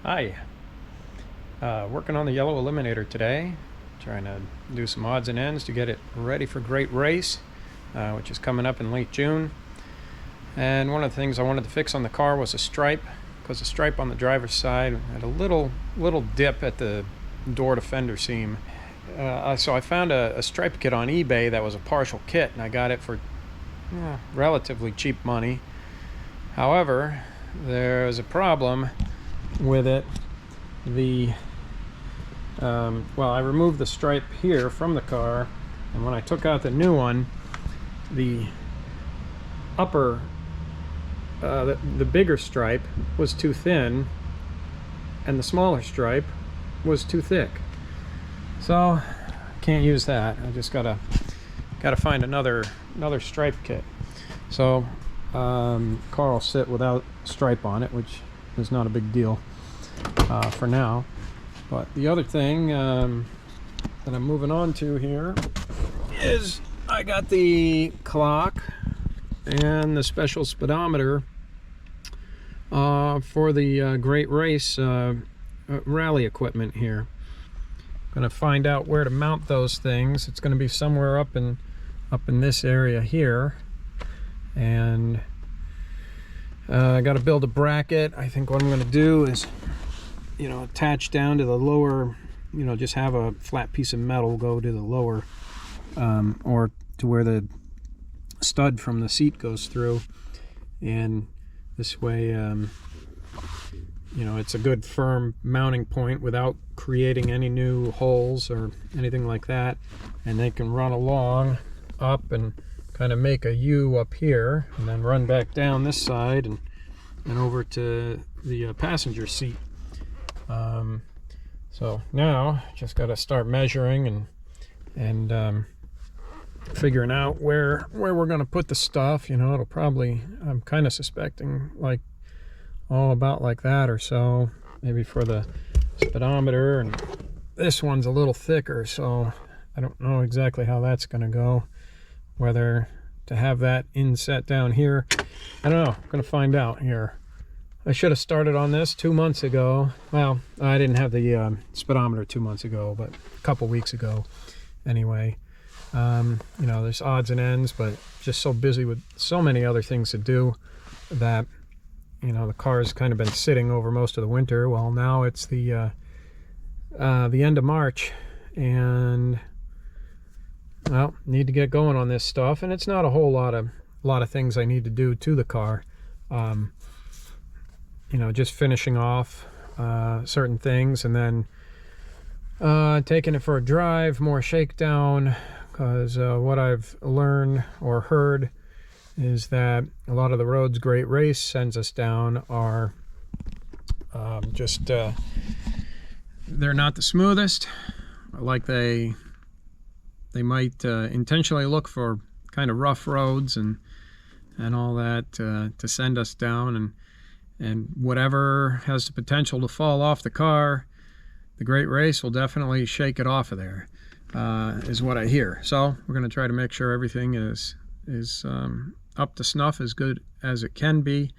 Hi, working on the yellow Eliminator today, trying to do some odds and ends to get it ready for Great Race, which is coming up in late June. And one of the things I wanted to fix on the car was a stripe, because the stripe on the driver's side had a little dip at the door to fender seam. So I found a stripe kit on eBay that was a partial kit, and I got it for relatively cheap money. However, there's a problem with it. I removed the stripe here from the car, and when I took out the new one, the upper the bigger stripe was too thin and the smaller stripe was too thick, so can't use that. I just gotta find another stripe kit. So car will sit without stripe on it, which is not a big deal for now. But the other thing that I'm moving on to here is I got the clock and the special speedometer for the Great Race rally equipment here. I'm gonna find out where to mount those things. It's gonna be somewhere up in this area here, and I got to build a bracket. I think what I'm going to do is, attach down to the lower, just have a flat piece of metal go to the lower, or to where the stud from the seat goes through, and this way, it's a good firm mounting point without creating any new holes or anything like that, and they can run along up and kind of make a U up here, and then run back down this side and over to the passenger seat. So now just got to start measuring and figuring out where we're going to put the stuff. It'll probably, I'm kind of suspecting, like about like that or so, maybe for the speedometer, and this one's a little thicker, so I don't know exactly how that's going to go. Whether to have that inset down here, I don't know. I'm gonna find out here. I should have started on this 2 months ago. Well, I didn't have the speedometer 2 months ago, but a couple weeks ago anyway. There's odds and ends, but just so busy with so many other things to do that the car's kind of been sitting over most of the winter. Well, now it's the end of March, and well, need to get going on this stuff, and it's not a whole lot of things I need to do to the car. Just finishing off certain things, and then taking it for a drive, more shakedown, because what I've learned or heard is that a lot of the roads Great Race sends us down are they're not the smoothest. Like they might intentionally look for kind of rough roads and all that to send us down, and whatever has the potential to fall off the car, the Great Race will definitely shake it off of there, is what I hear. So we're going to try to make sure everything is up to snuff, as good as it can be,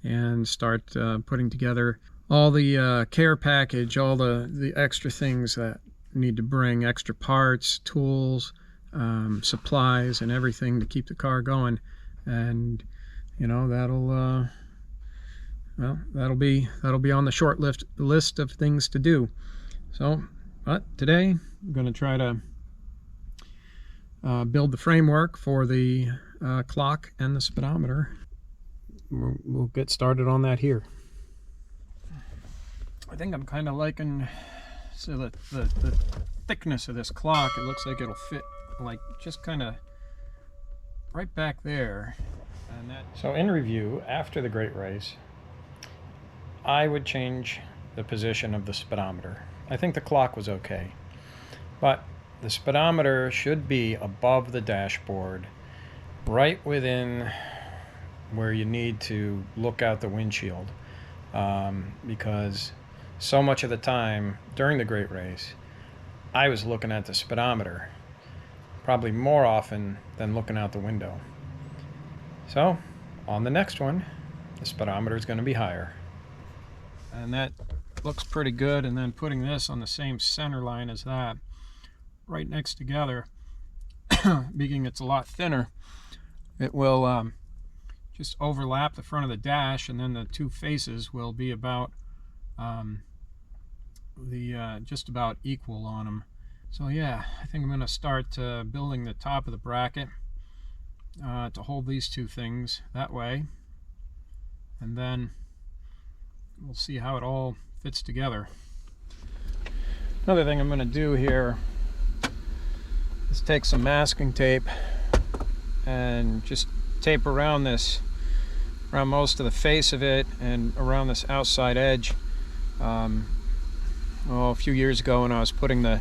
and start putting together all the care package, all the extra things that need to bring, extra parts, tools, supplies, and everything to keep the car going. And that'll be on the short list of things to do. So, but today I'm going to try to build the framework for the clock and the speedometer. We'll get started on that here. I think I'm kind of liking the thickness of this clock. It looks like it'll fit like just kind of right back there. So in review, after the Great Race, I would change the position of the speedometer. I think the clock was okay, but the speedometer should be above the dashboard, right within where you need to look out the windshield, because so much of the time during the Great Race, I was looking at the speedometer, probably more often than looking out the window. So on the next one, the speedometer is going to be higher. And that looks pretty good, and then putting this on the same center line as that, right next together, being it's a lot thinner, it will just overlap the front of the dash, and then the two faces will be about just about equal on them. So yeah, I think I'm going to start building the top of the bracket to hold these two things that way, and then we'll see how it all fits together. Another thing I'm going to do here is take some masking tape and just tape around this, around most of the face of it and around this outside edge. A few years ago when I was putting the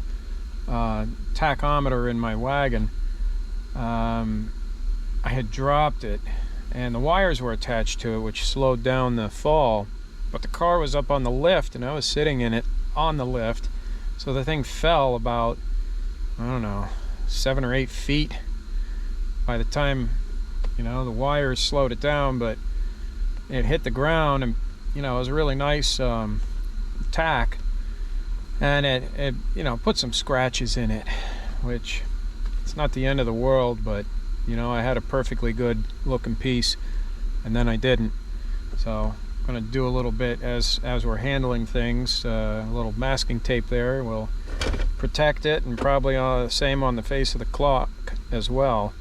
tachometer in my wagon, I had dropped it and the wires were attached to it, which slowed down the fall, but the car was up on the lift and I was sitting in it on the lift, so the thing fell about, I don't know, 7 or 8 feet by the time, you know, the wires slowed it down, but it hit the ground, and you know, it was a really nice tack, and it you know, put some scratches in it, which it's not the end of the world, but you know, I had a perfectly good looking piece and then I didn't. So I'm going to do a little bit as we're handling things, a little masking tape there will protect it, and probably the same on the face of the clock as well.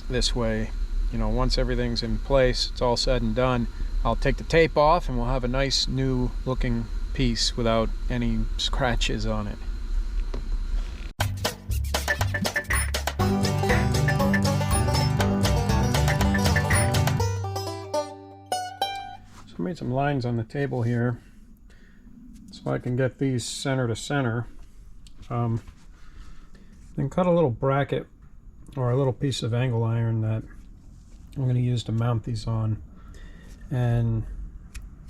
This way, you know, once everything's in place, it's all said and done, I'll take the tape off and we'll have a nice new looking piece without any scratches on it. So I made some lines on the table here so I can get these center to center. Then cut a little bracket or a little piece of angle iron that I'm going to use to mount these on. And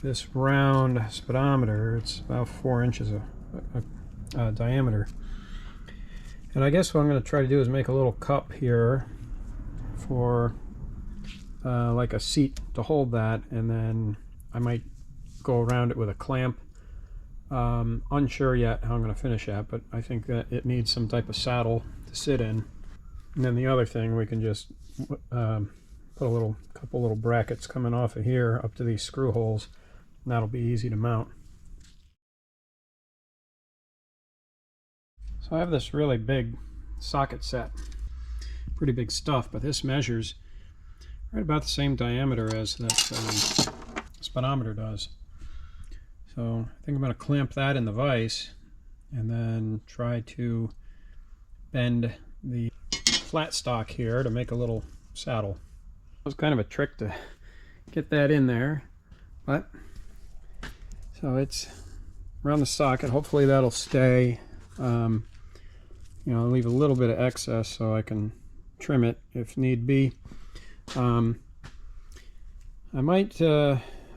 this round speedometer, it's about 4 inches of diameter. And I guess what I'm going to try to do is make a little cup here for like a seat to hold that, and then I might go around it with a clamp. Unsure yet how I'm going to finish that, but I think that it needs some type of saddle to sit in. And then the other thing, we can just put a couple little brackets coming off of here up to these screw holes, and that'll be easy to mount. So I have this really big socket set, pretty big stuff, but this measures right about the same diameter as that speedometer does. So I think I'm going to clamp that in the vise and then try to bend the flat stock here to make a little saddle. It was kind of a trick to get that in there, but so it's around the socket. Hopefully that'll stay. You know, I'll leave a little bit of excess so I can trim it if need be. I might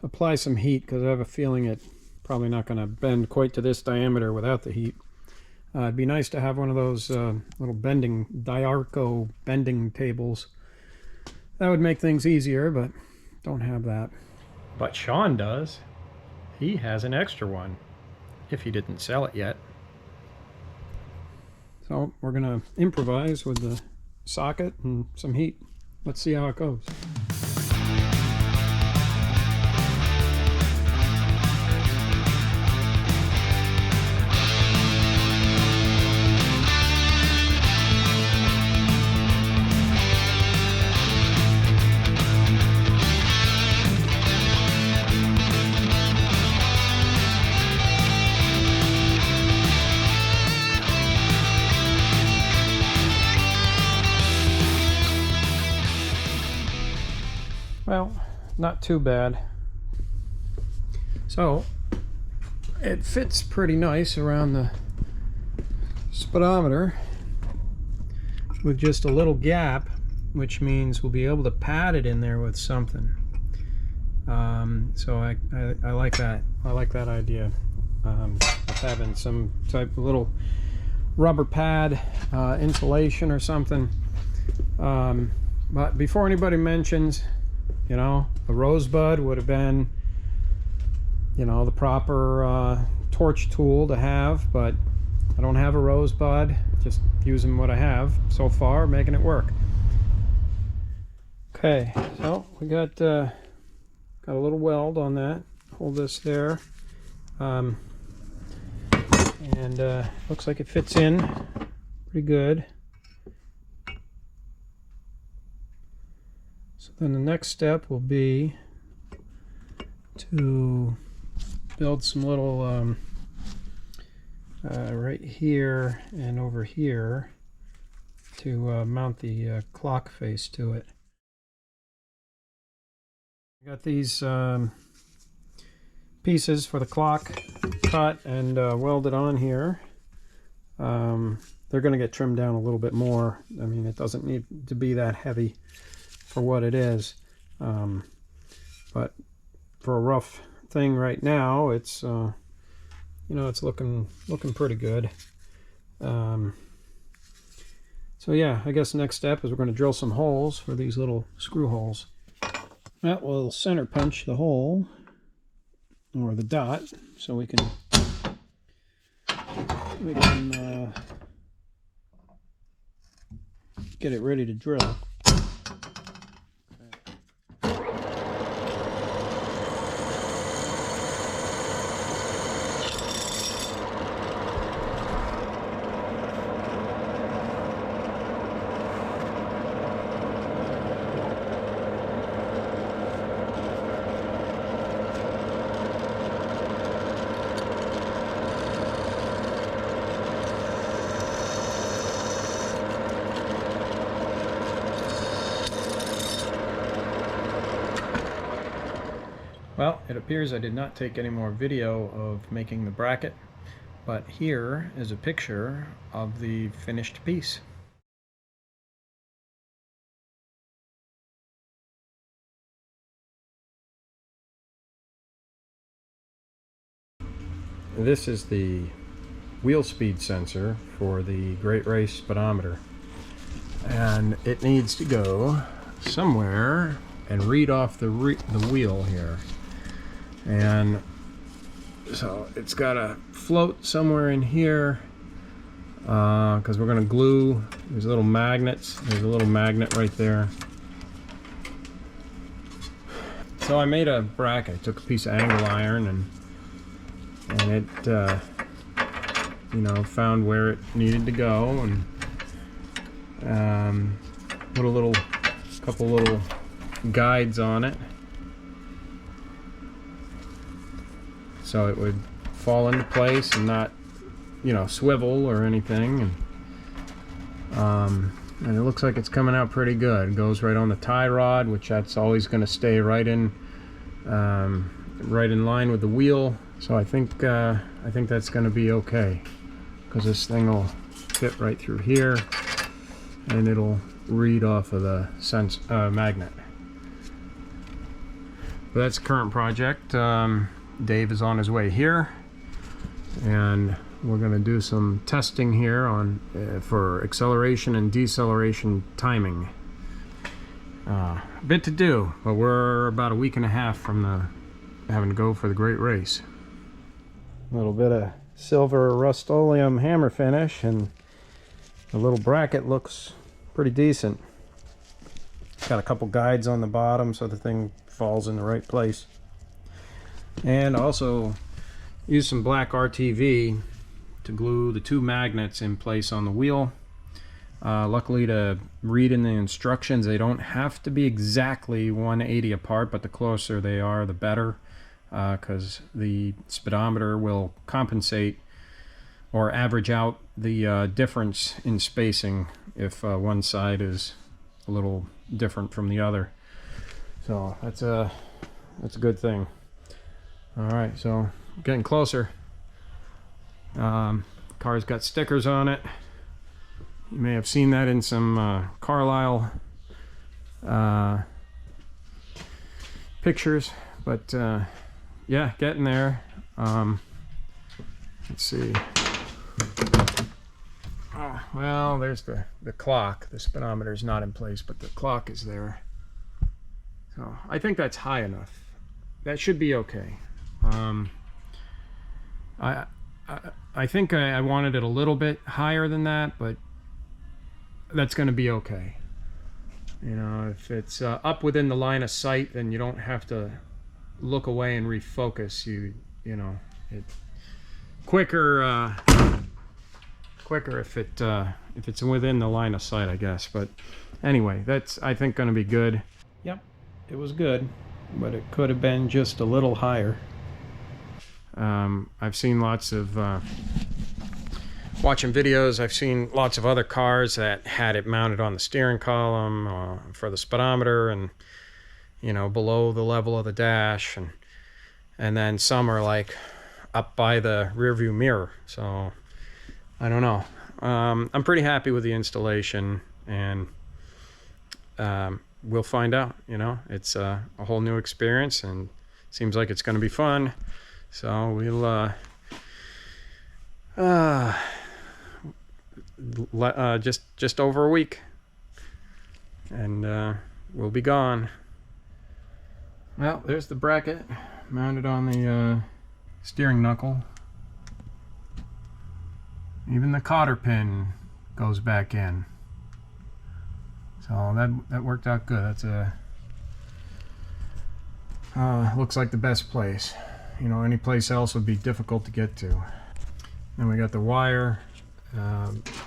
apply some heat because I have a feeling it's probably not going to bend quite to this diameter without the heat. It'd be nice to have one of those little Diarco bending tables. That would make things easier, but don't have that. But Sean does. He has an extra one, if he didn't sell it yet. So we're going to improvise with the socket and some heat. Let's see how it goes. Well, not too bad. So it fits pretty nice around the speedometer with just a little gap, which means we'll be able to pad it in there with something. So I like that. I like that idea of having some type of little rubber pad, insulation or something. But before anybody mentions, you know, a rosebud would have been, you know, the proper torch tool to have, but I don't have a rosebud. Just using what I have so far, making it work. Okay, so we got a little weld on that. Hold this there, and looks like it fits in pretty good. So then the next step will be to build some little right here and over here to mount the clock face to it. I got these pieces for the clock cut and welded on here. They're going to get trimmed down a little bit more. I mean, it doesn't need to be that heavy for what it is, but for a rough thing right now, it's you know, it's looking pretty good. So yeah, I guess the next step is we're going to drill some holes for these little screw holes. That will center punch the hole or the dot, so we can get it ready to drill. Well, it appears I did not take any more video of making the bracket, but here is a picture of the finished piece. This is the wheel speed sensor for the Great Race speedometer, and it needs to go somewhere and read off the wheel here. And so it's got to float somewhere in here, because we're going to glue these little magnets. There's a little magnet right there. So I made a bracket. I took a piece of angle iron and it you know, found where it needed to go, and put a couple little guides on it, so it would fall into place and not, you know, swivel or anything. And it looks like it's coming out pretty good. It goes right on the tie rod, which that's always going to stay right in line with the wheel. So I think that's going to be okay, because this thing will fit right through here and it'll read off of the magnet. But that's the current project. Dave is on his way here, and we're going to do some testing here on for acceleration and deceleration timing. A bit to do, but we're about a week and a half from having to go for the Great Race. A little bit of silver Rust-Oleum hammer finish, and the little bracket looks pretty decent. Got a couple guides on the bottom so the thing falls in the right place. And also use some black RTV to glue the two magnets in place on the wheel. Luckily, to read in the instructions, they don't have to be exactly 180 apart, but the closer they are, the better, because the speedometer will compensate or average out the difference in spacing if one side is a little different from the other. So that's a good thing. All right, so getting closer. Car's got stickers on it. You may have seen that in some Carlisle pictures, but yeah, getting there. Let's see. Oh, well, there's the clock. The speedometer is not in place, but the clock is there. So I think that's high enough. That should be okay. I think I wanted it a little bit higher than that, but that's going to be okay. You know, if it's up within the line of sight, then you don't have to look away and refocus. You know, it quicker if it's within the line of sight, I guess. But anyway, that's, I think, going to be good. Yep, it was good, but it could have been just a little higher. I've seen lots of watching videos. I've seen lots of other cars that had it mounted on the steering column for the speedometer, and you know, below the level of the dash, and then some are like up by the rear view mirror. So I don't know. I'm pretty happy with the installation, and we'll find out. You know, it's a whole new experience, and seems like it's going to be fun. So we'll just over a week, and we'll be gone. Well, there's the bracket mounted on the steering knuckle. Even the cotter pin goes back in. So that worked out good. That's looks like the best place. You know, any place else would be difficult to get to. Then we got the wire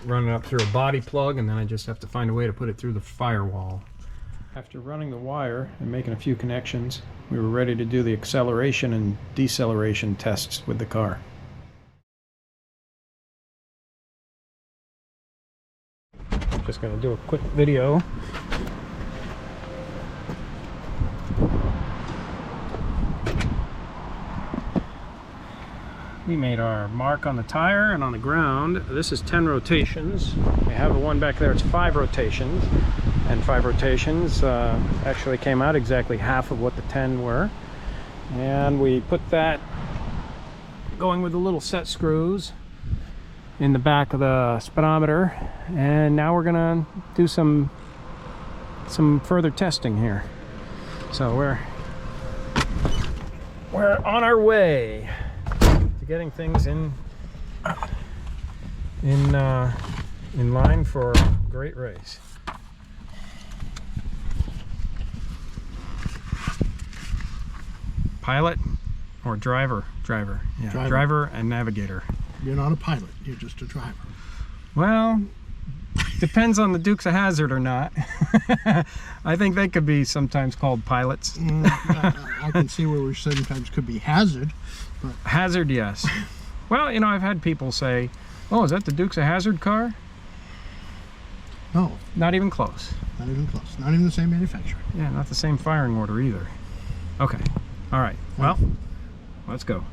running up through a body plug, and then I just have to find a way to put it through the firewall. After running the wire and making a few connections, we were ready to do the acceleration and deceleration tests with the car. Just going to do a quick video. We made our mark on the tire and on the ground. This is 10 rotations. We have the one back there, it's 5 rotations. And 5 rotations actually came out exactly half of what the 10 were. And we put that going with the little set screws in the back of the speedometer. And now we're gonna do some further testing here. So we're on our way to getting things in line for a great race. Pilot or driver? Driver. Yeah, driver and navigator. You're not a pilot, you're just a driver. Well, depends on the Dukes of Hazzard or not. I think they could be sometimes called pilots. I can see where we sometimes could be Hazard. But... Hazard, yes. Well, you know, I've had people say, oh, is that the Dukes of Hazzard car? No. Not even close. Not even close. Not even the same manufacturer. Yeah, not the same firing order either. Okay. All right. Well, let's go.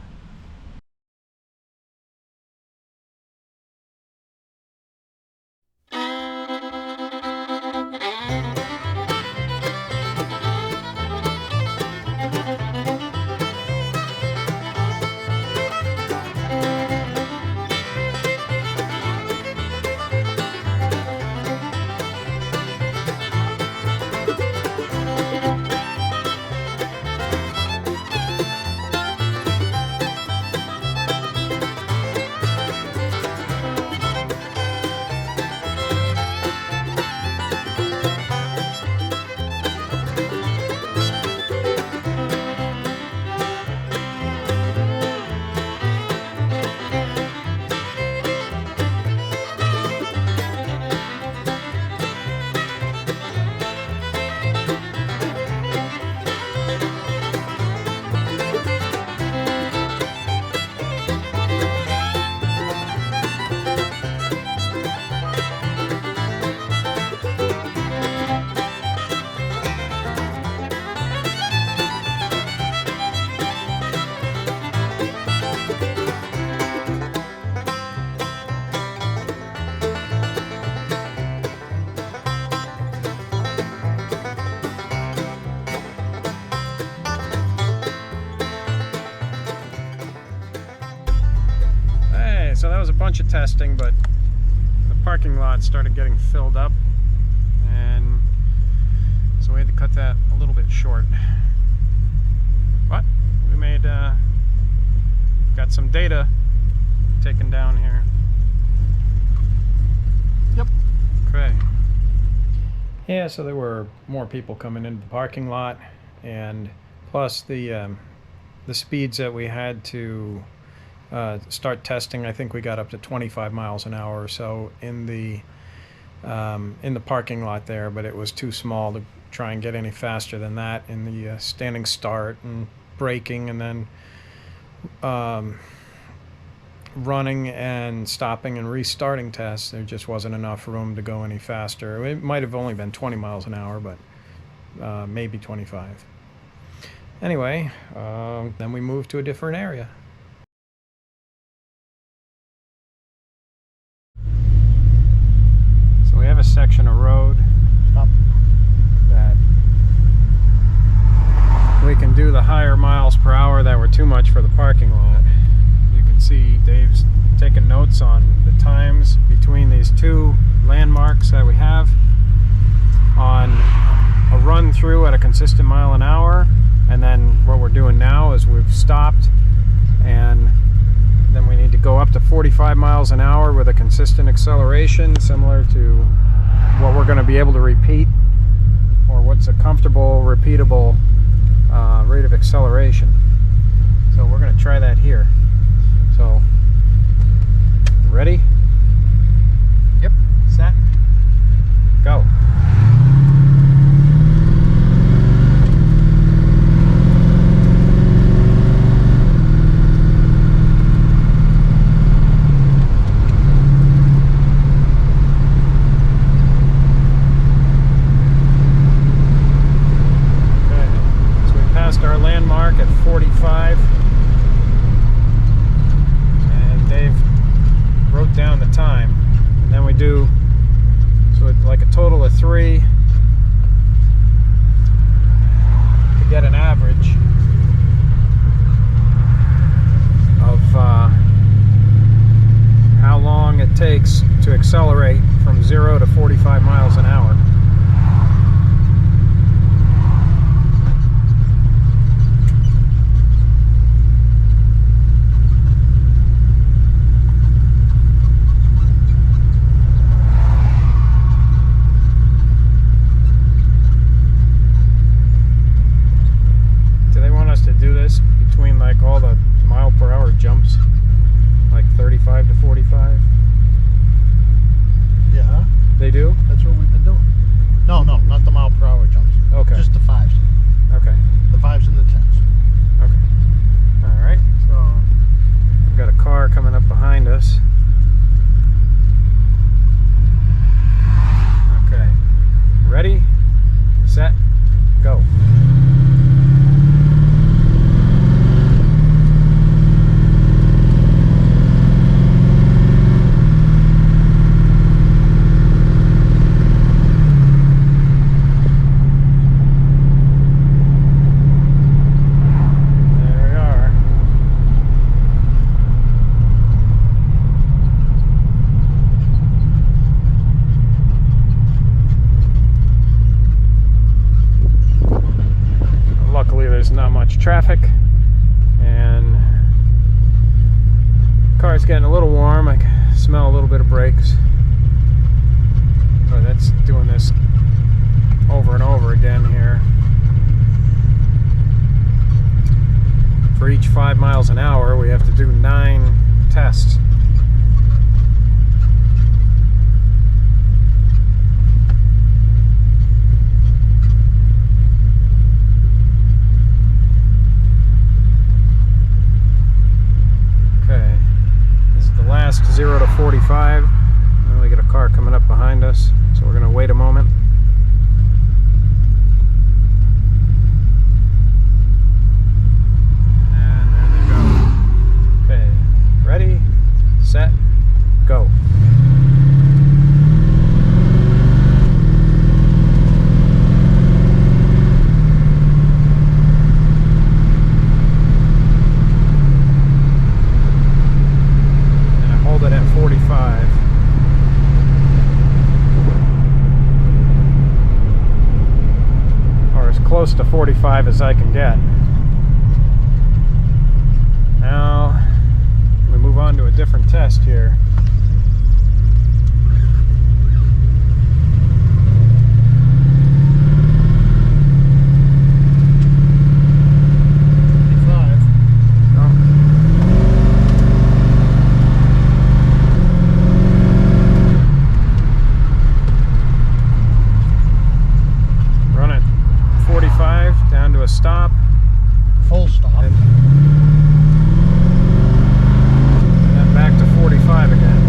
So that was a bunch of testing, but the parking lot started getting filled up, and so we had to cut that a little bit short. But we made got some data taken down here. Yep. Okay. Yeah, so there were more people coming into the parking lot, and plus the speeds that we had to start testing. I think we got up to 25 miles an hour or so in the parking lot there, but it was too small to try and get any faster than that in the standing start and braking, and then running and stopping and restarting tests. There just wasn't enough room to go any faster. It might have only been 20 miles an hour, but maybe 25. Anyway, then we moved to a different area. So we have a section of road that we can do the higher miles per hour that were too much for the parking lot. You can see Dave's taking notes on the times between these two landmarks that we have on a run through at a consistent mile an hour, and then what we're doing now is we've stopped, and then we need to go up to 45 miles an hour with a consistent acceleration, similar to what we're going to be able to repeat, or what's a comfortable, repeatable rate of acceleration. So we're going to try that here. So, ready? Yep. Set? Go. Our landmark at 45, and Dave wrote down the time, and then we do so it's like a total of 3 to get an average of how long it takes to accelerate from 0 to 45 miles an hour. To do this between like all the mile per hour jumps, like 35 to 45. Yeah. They do? That's what we've been doing. No, not the mile per hour jumps. Okay. Just the 5s. Okay. The 5s and the 10s. Okay. All right. So we've got a car coming up behind us. Okay. Ready, set, go. There's not much traffic, and the car's getting a little warm. I can smell a little bit of brakes, but that's doing this over and over again here. For each 5 miles an hour, we have to do 9 tests. Last 0 to 45, and we get a car coming up behind us, so we're going to wait a moment. And there they go. Okay, ready, set, go. Hold it at 45. Or as close to 45 as I can get. Now move on to a different test here. Stop. Full stop. And then back to 45 again.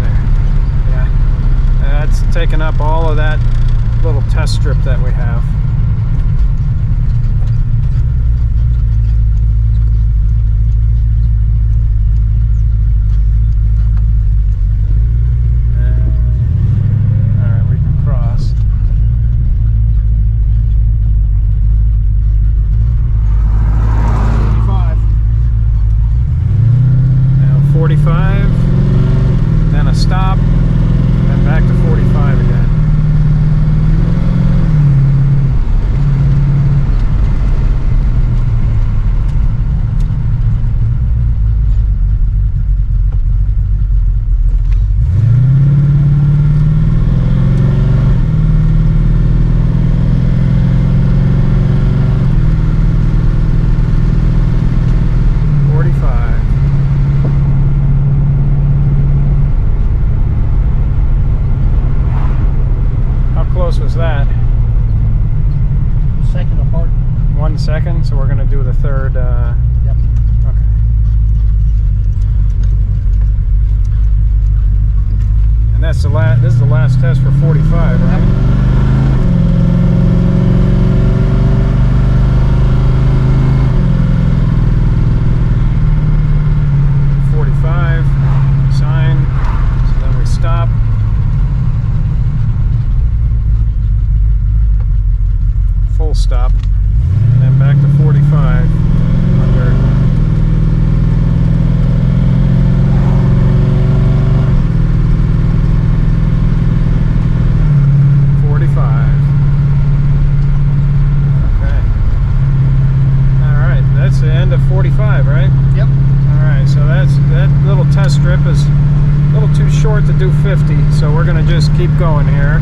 There. Yeah. That's taken up all of that little test strip that we have. Then a stop, and then back to 45 again. Was that? Second apart. 1 second, so we're going to do the third. Yep. Okay. And that's the last. This is the last test for 45, right? Yep. 45. Sign. So then we stop. Full stop, and then back to 45 under. Okay. Alright, that's the end of 45, right? Yep. Alright, so that little test strip is a little too short to do 50, so we're going to just keep going here.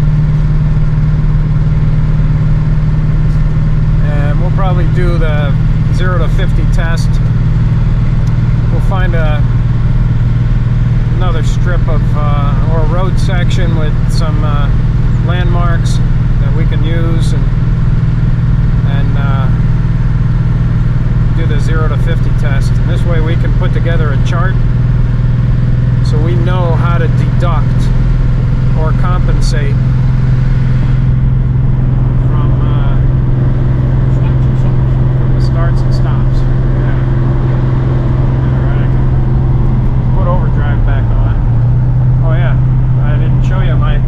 And we'll probably do the 0 to 50 test. We'll find another strip of or a road section with some landmarks that we can use and do the 0 to 50 test. And this way we can put together a chart so we know how to deduct or compensate starts and stops. Yeah. Alright. Put overdrive back on. Oh yeah, I didn't show you my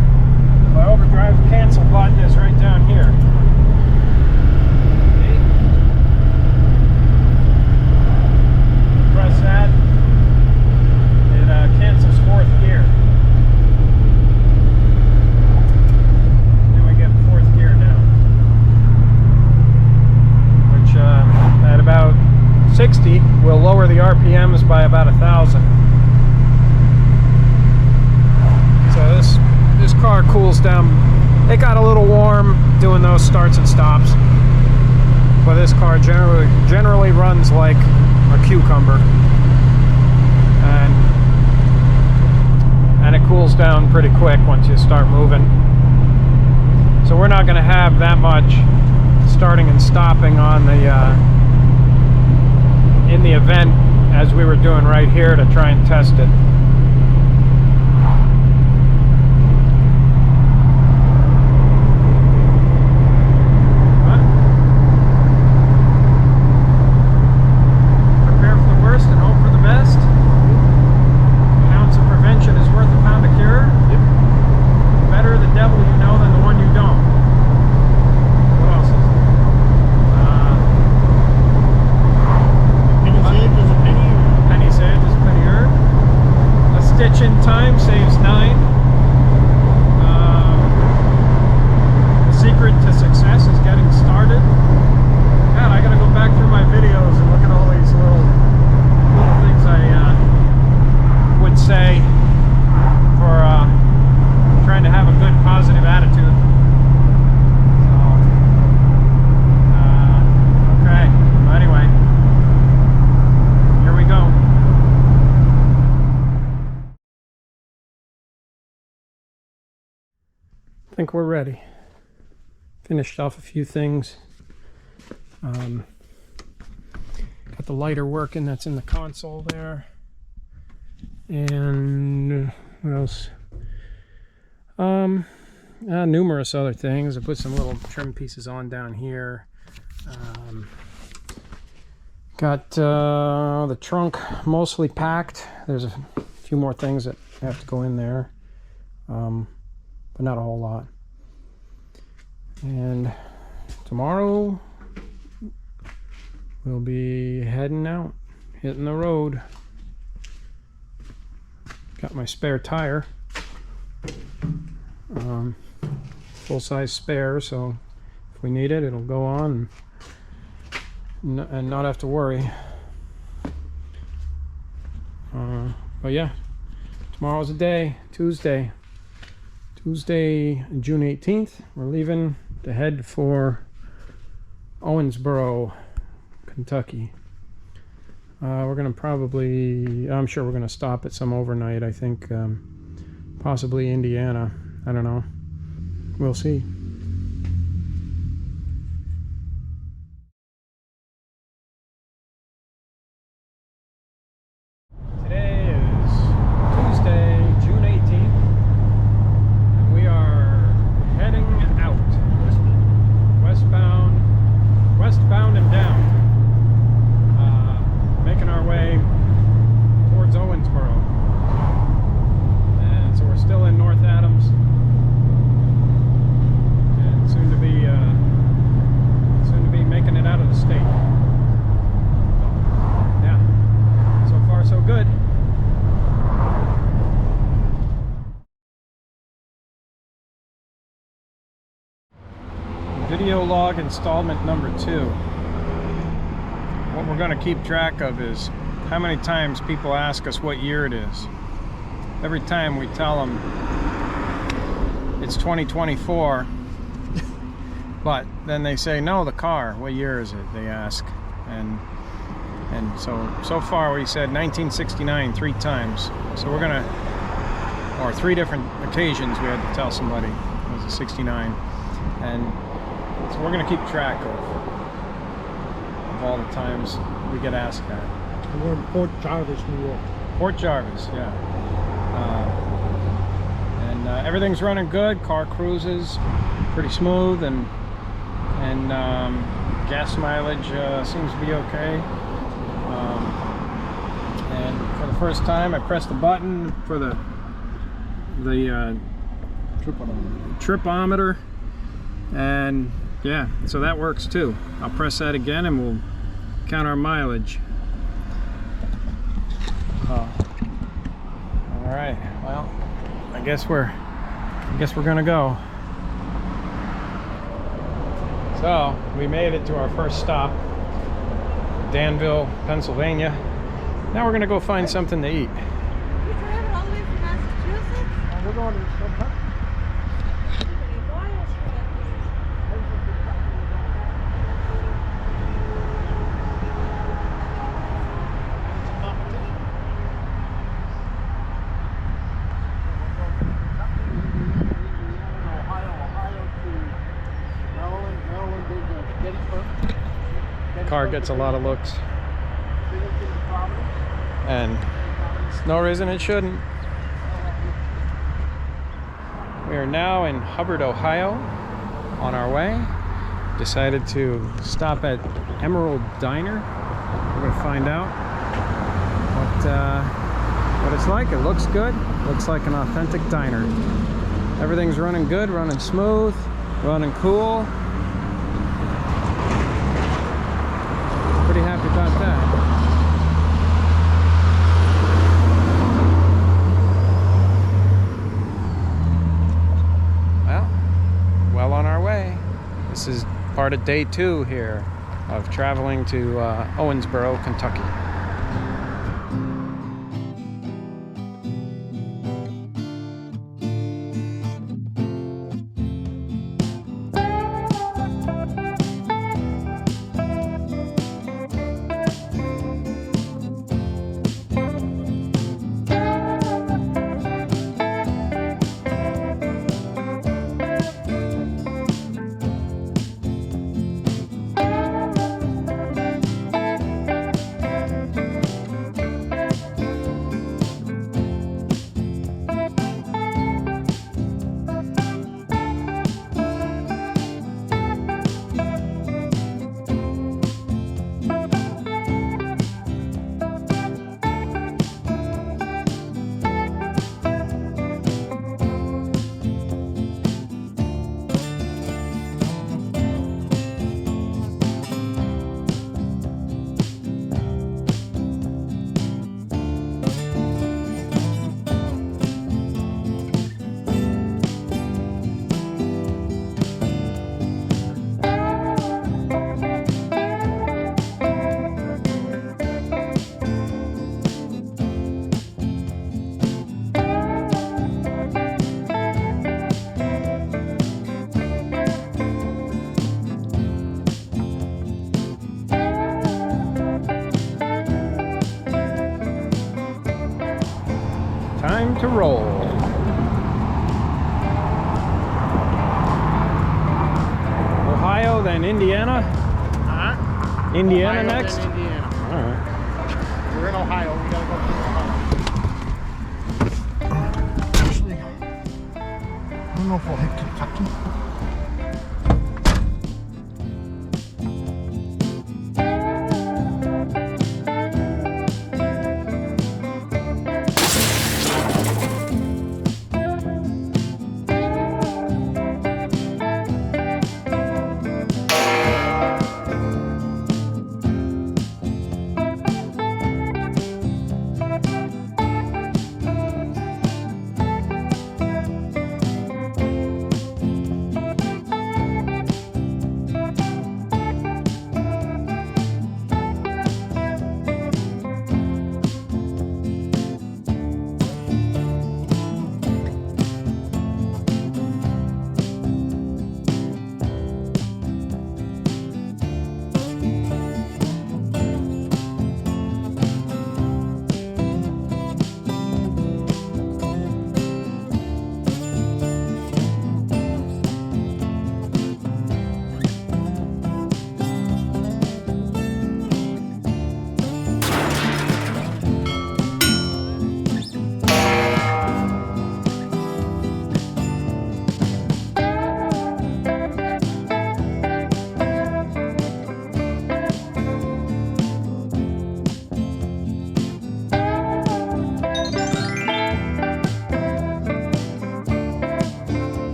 overdrive cancel button is right down here. Okay. Press that. It cancels 4th gear. And we get 4th gear now. At about 60, we'll lower the RPMs by about 1,000. So this car cools down. It got a little warm doing those starts and stops, but this car generally runs like a cucumber, and it cools down pretty quick once you start moving. So we're not going to have that much starting and stopping on the in the event as we were doing right here to try and test it. Prepare for the worst and hope for the best. An ounce of prevention is worth a pound of cure. Yep. Better the devil you know than the one you don't. What else is there? Penny saved is a penny earned. A stitch in time saves 9. The secret to success is getting videos and look at all these little things I would say for trying to have a good positive attitude. So, okay. Well, anyway, here we go. I think we're ready. Finished off a few things. Got the lighter working that's in the console there. And what else? Numerous other things. I put some little trim pieces on down here. Got the trunk mostly packed. There's a few more things that have to go in there, but not a whole lot. And tomorrow we'll be heading out, hitting the road. Got my spare tire, full-size spare, so if we need it, it'll go on and not have to worry. But yeah, tomorrow's the day, Tuesday, June 18th. We're leaving to head for Owensboro, Kentucky. We're gonna probably, I'm sure we're gonna stop at some overnight. I think possibly Indiana. I don't know. We'll see. Today is Tuesday, June 18th, and we are heading out westbound and down, making our way towards Owensboro. And so we're still in North Adams, and soon to be making it out of the state. So, yeah, so far so good. Video log installment number 2. What we're going to keep track of is how many times people ask us what year it is. Every time we tell them it's 2024, but then they say, no, the car, what year is it? They ask. And so far we said 1969 3 times. So we're going to, or 3 different occasions we had to tell somebody it was a 69. And so we're going to keep track of all the times we get asked that. We're in Port Jarvis, New York. Port Jarvis, yeah. And everything's running good. Car cruises pretty smooth, and gas mileage seems to be okay. And for the first time, I pressed the button for the tripometer, and yeah, so that works too. I'll press that again and we'll count our mileage. All right, well, I guess we're gonna go. So we made it to our first stop, Danville, Pennsylvania. Now we're gonna go find something to eat. You traveled all the way from Massachusetts? We're going to some Car gets a lot of looks, and there's no reason it shouldn't. We are now in Hubbard, Ohio, on our way. Decided to stop at Emerald Diner. We're going to find out what it's like. It looks good. Looks like an authentic diner. Everything's running good, running smooth, running cool. Pretty happy about that. Well on our way. This is part of day 2 here. of traveling to Owensboro, Kentucky. Time to roll. Ohio, then Indiana. Indiana Ohio, next. then Indiana. All right. We're in Ohio. We gotta go through Ohio. Actually, I don't know if we'll hit Kentucky.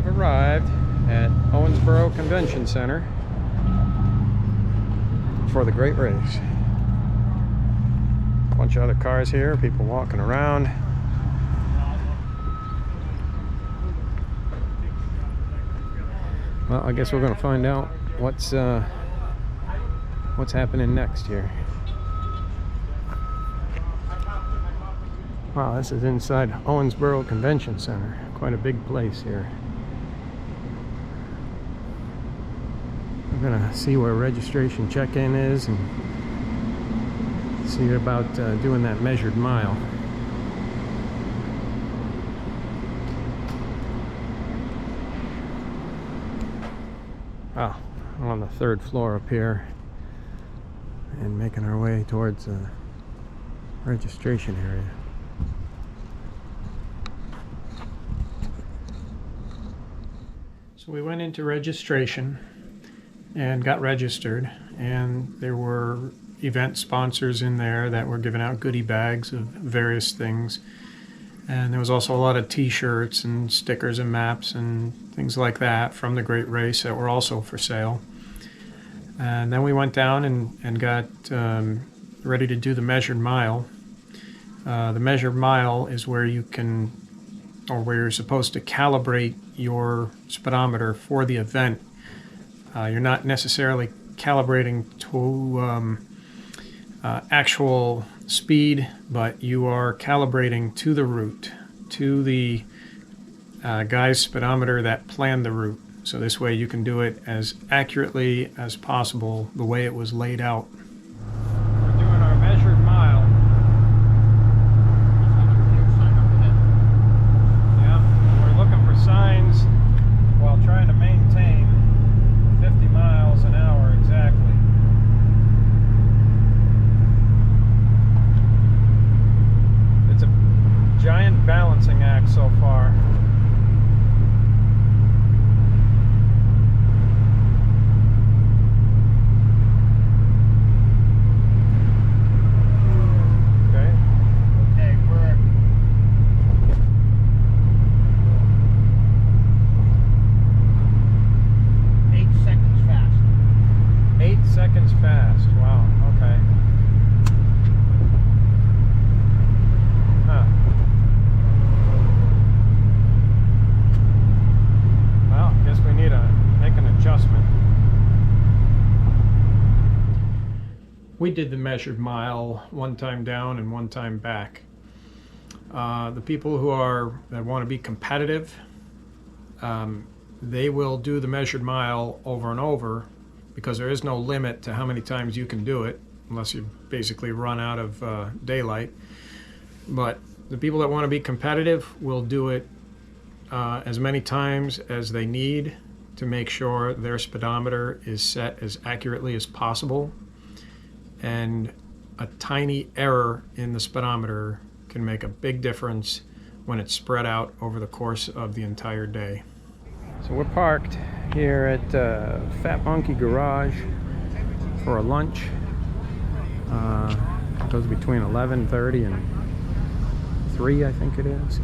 Arrived at Owensboro Convention Center for the great race. A bunch of other cars here, people walking around. Well, I guess we're going to find out what's happening next here. Wow, this is inside Owensboro Convention Center. Quite a big place here. We're gonna see where registration check-in is and see about doing that measured mile. Oh, we're on the third floor up here and making our way towards the registration area. So we went into registration and got registered, and there were event sponsors in there that were giving out goodie bags of various things. And there was also a lot of t-shirts and stickers and maps and things like that from the Great Race that were also for sale. And then we went down and got ready to do the measured mile. The measured mile is where you can, or where you're supposed to calibrate your speedometer for the event. You're not necessarily calibrating to actual speed, but you are calibrating to the route, to the guy's speedometer that planned the route. So this way you can do it as accurately as possible the way it was laid out. We're doing our measured mile. Yeah, we're looking for signs while trying to maintain 50 miles an hour exactly. It's a giant balancing act so far. We did the measured mile one time down and one time back. The people that want to be competitive, they will do the measured mile over and over because there is no limit to how many times you can do it unless you basically run out of daylight. But the people that want to be competitive will do it as many times as they need to make sure their speedometer is set as accurately as possible. And a tiny error in the speedometer can make a big difference when it's spread out over the course of the entire day. So we're parked here at Fat Monkey Garage for a lunch. It goes between 11:30 and 3, I think it is.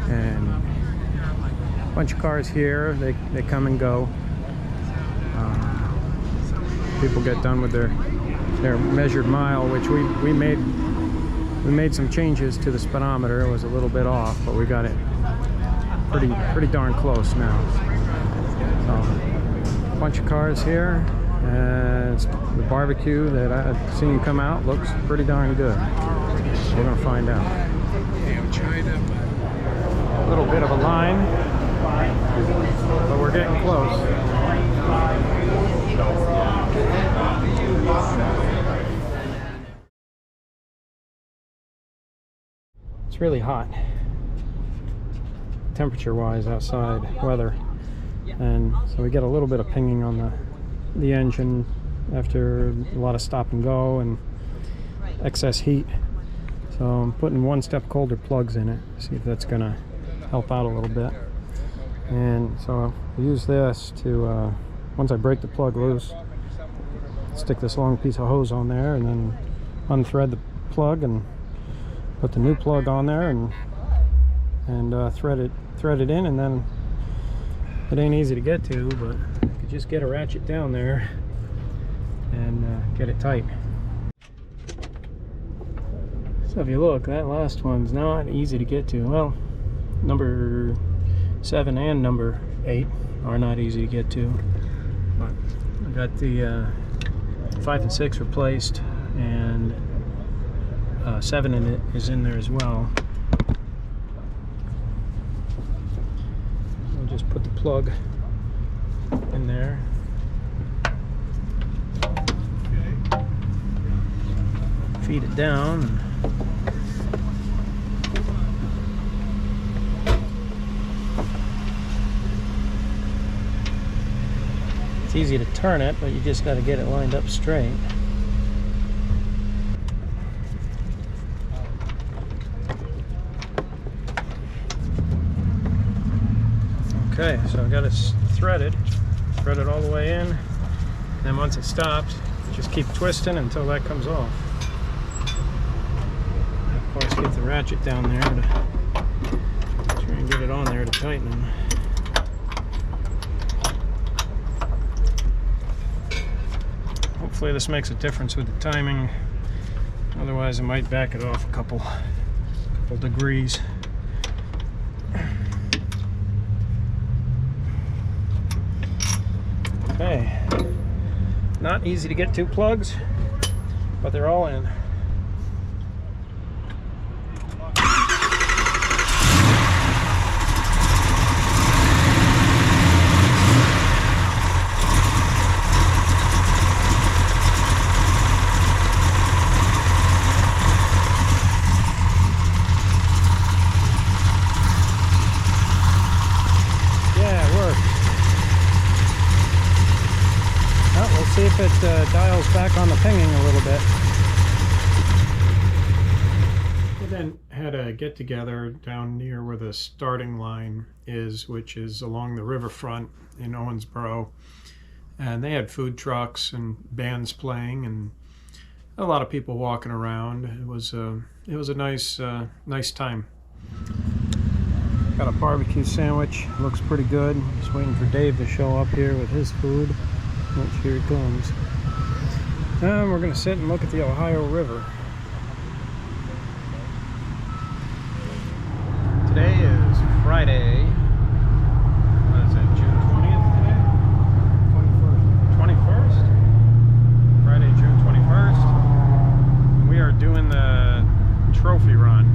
And a bunch of cars here, they come and go. People get done with their measured mile, which we made some changes to the speedometer. It was a little bit off, but we got it pretty darn close now. So a bunch of cars here, and the barbecue that I've seen come out looks pretty darn good. We're gonna find out. A little bit of a line, but we're getting close. It's really hot, temperature-wise, outside weather, and so we get a little bit of pinging on the engine after a lot of stop and go and excess heat. So I'm putting 1 step colder plugs in it, see if that's gonna help out a little bit. And so I use this to, once I break the plug loose, stick this long piece of hose on there and then unthread the plug and put the new plug on there and thread it in, and then it ain't easy to get to, but you could just get a ratchet down there and get it tight. So if you look, that last one's not easy to get to. Well, number 7 and number 8 are not easy to get to, but I got the 5 and 6 replaced, and 7 in it is in there as well. I'll just put the plug in there. Feed it down. It's easy to turn it, but you just got to get it lined up straight. Okay, so I got it threaded all the way in. Then once it stops, just keep twisting until that comes off. Of course, get the ratchet down there to try and get it on there to tighten them. Hopefully this makes a difference with the timing. Otherwise I might back it off a couple degrees. Okay. Not easy to get two plugs, but they're all in. See if it dials back on the pinging a little bit. We then had a get together down near where the starting line is, which is along the riverfront in Owensboro, and they had food trucks and bands playing and a lot of people walking around. It was a nice time. Got a barbecue sandwich, looks pretty good. Just waiting for Dave to show up here with his food. Which here he comes. And we're going to sit and look at the Ohio River. Today is Friday. What is it, June 20th today? 21st. Friday, June 21st. We are doing the trophy run.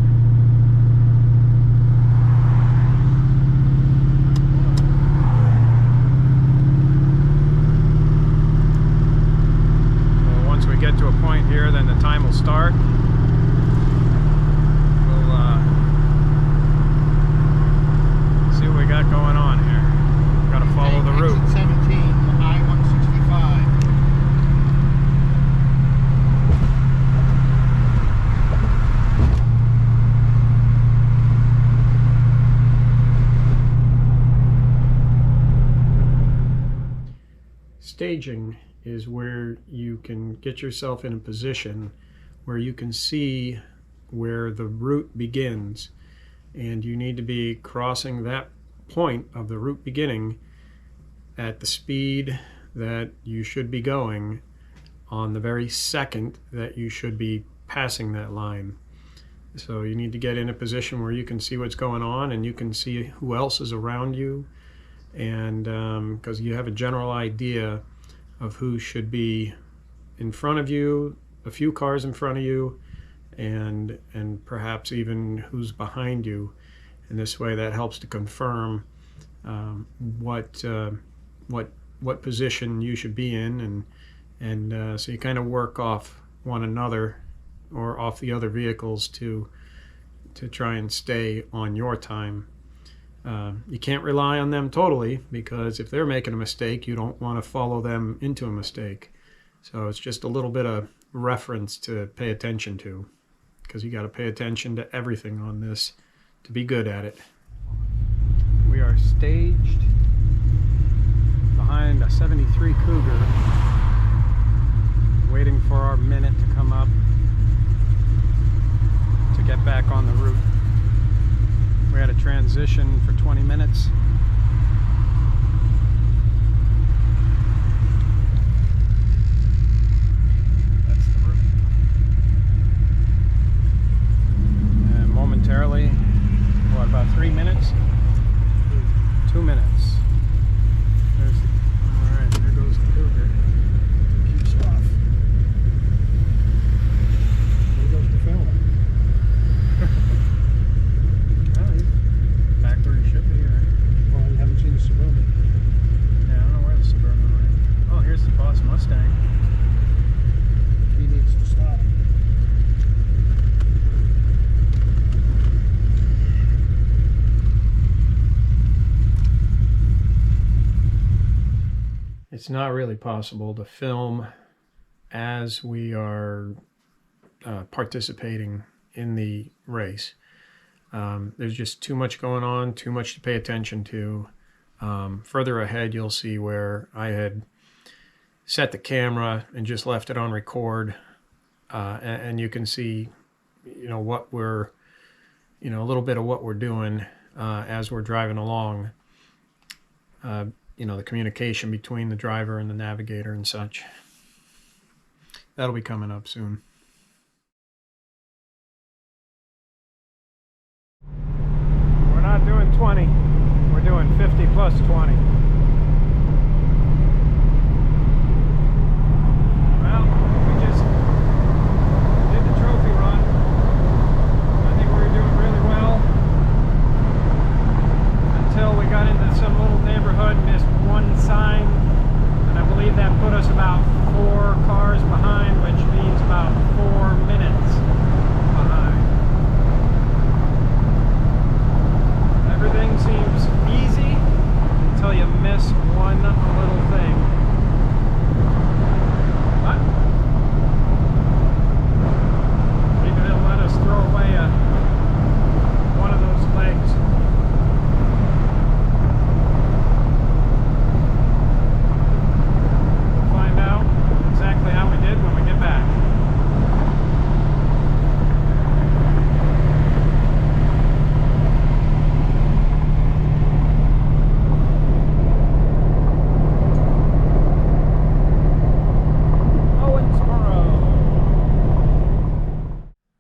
Get to a point here, then the time will start. We'll see what we got going on here. Got to follow the route. Exit 17, I-165. Staging is where you can get yourself in a position where you can see where the route begins, and you need to be crossing that point of the route beginning at the speed that you should be going on the very second that you should be passing that line. So you need to get in a position where you can see what's going on and you can see who else is around you, and because you have a general idea of who should be in front of you, a few cars in front of you, and perhaps even who's behind you. And this way that helps to confirm what position you should be in, and so you kind of work off one another or off the other vehicles to try and stay on your time. You can't rely on them totally, because if they're making a mistake, you don't want to follow them into a mistake. So it's just a little bit of reference to pay attention to, because you got to pay attention to everything on this to be good at it. We are staged behind a 73 Cougar, waiting for our minute to come up to get back on the route. We had a transition for 20 minutes. That's the route. And momentarily, what, about 3 minutes? 2 minutes. Alright, there goes the Cougar. Keeps off. There goes the film. Back where he should be, right? Well, you haven't seen the Suburban. Yeah, I don't know where the Suburban went. Oh, here's the Boss Mustang. He needs to stop. It's not really possible to film as we are participating in the race. There's just too much going on, too much to pay attention to. Further ahead, you'll see where I had set the camera and just left it on record, and you can see what we're, a little bit of what we're doing as we're driving along. The communication between the driver and the navigator and such. That'll be coming up soon. We're not doing 20. We're doing 50 plus 20. Well, we just did the trophy run. I think we were doing really well until we got into some little neighborhood, missed one sign, and I believe that put us about 4 cars behind, which means about 4 minutes behind. Everything seems easy until you miss one little thing. But maybe they'll let us throw away one of those legs. We'll find out exactly how we did when we get back.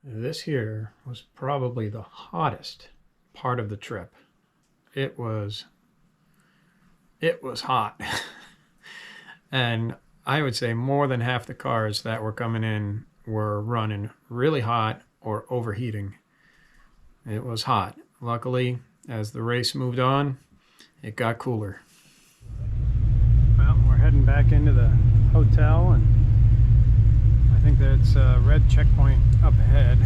This here was probably the hottest part of the trip. It was hot. And I would say more than half the cars that were coming in were running really hot or overheating. It was hot. Luckily, as the race moved on, it got cooler. Well, we're heading back into the hotel, and I think that's a red checkpoint up ahead.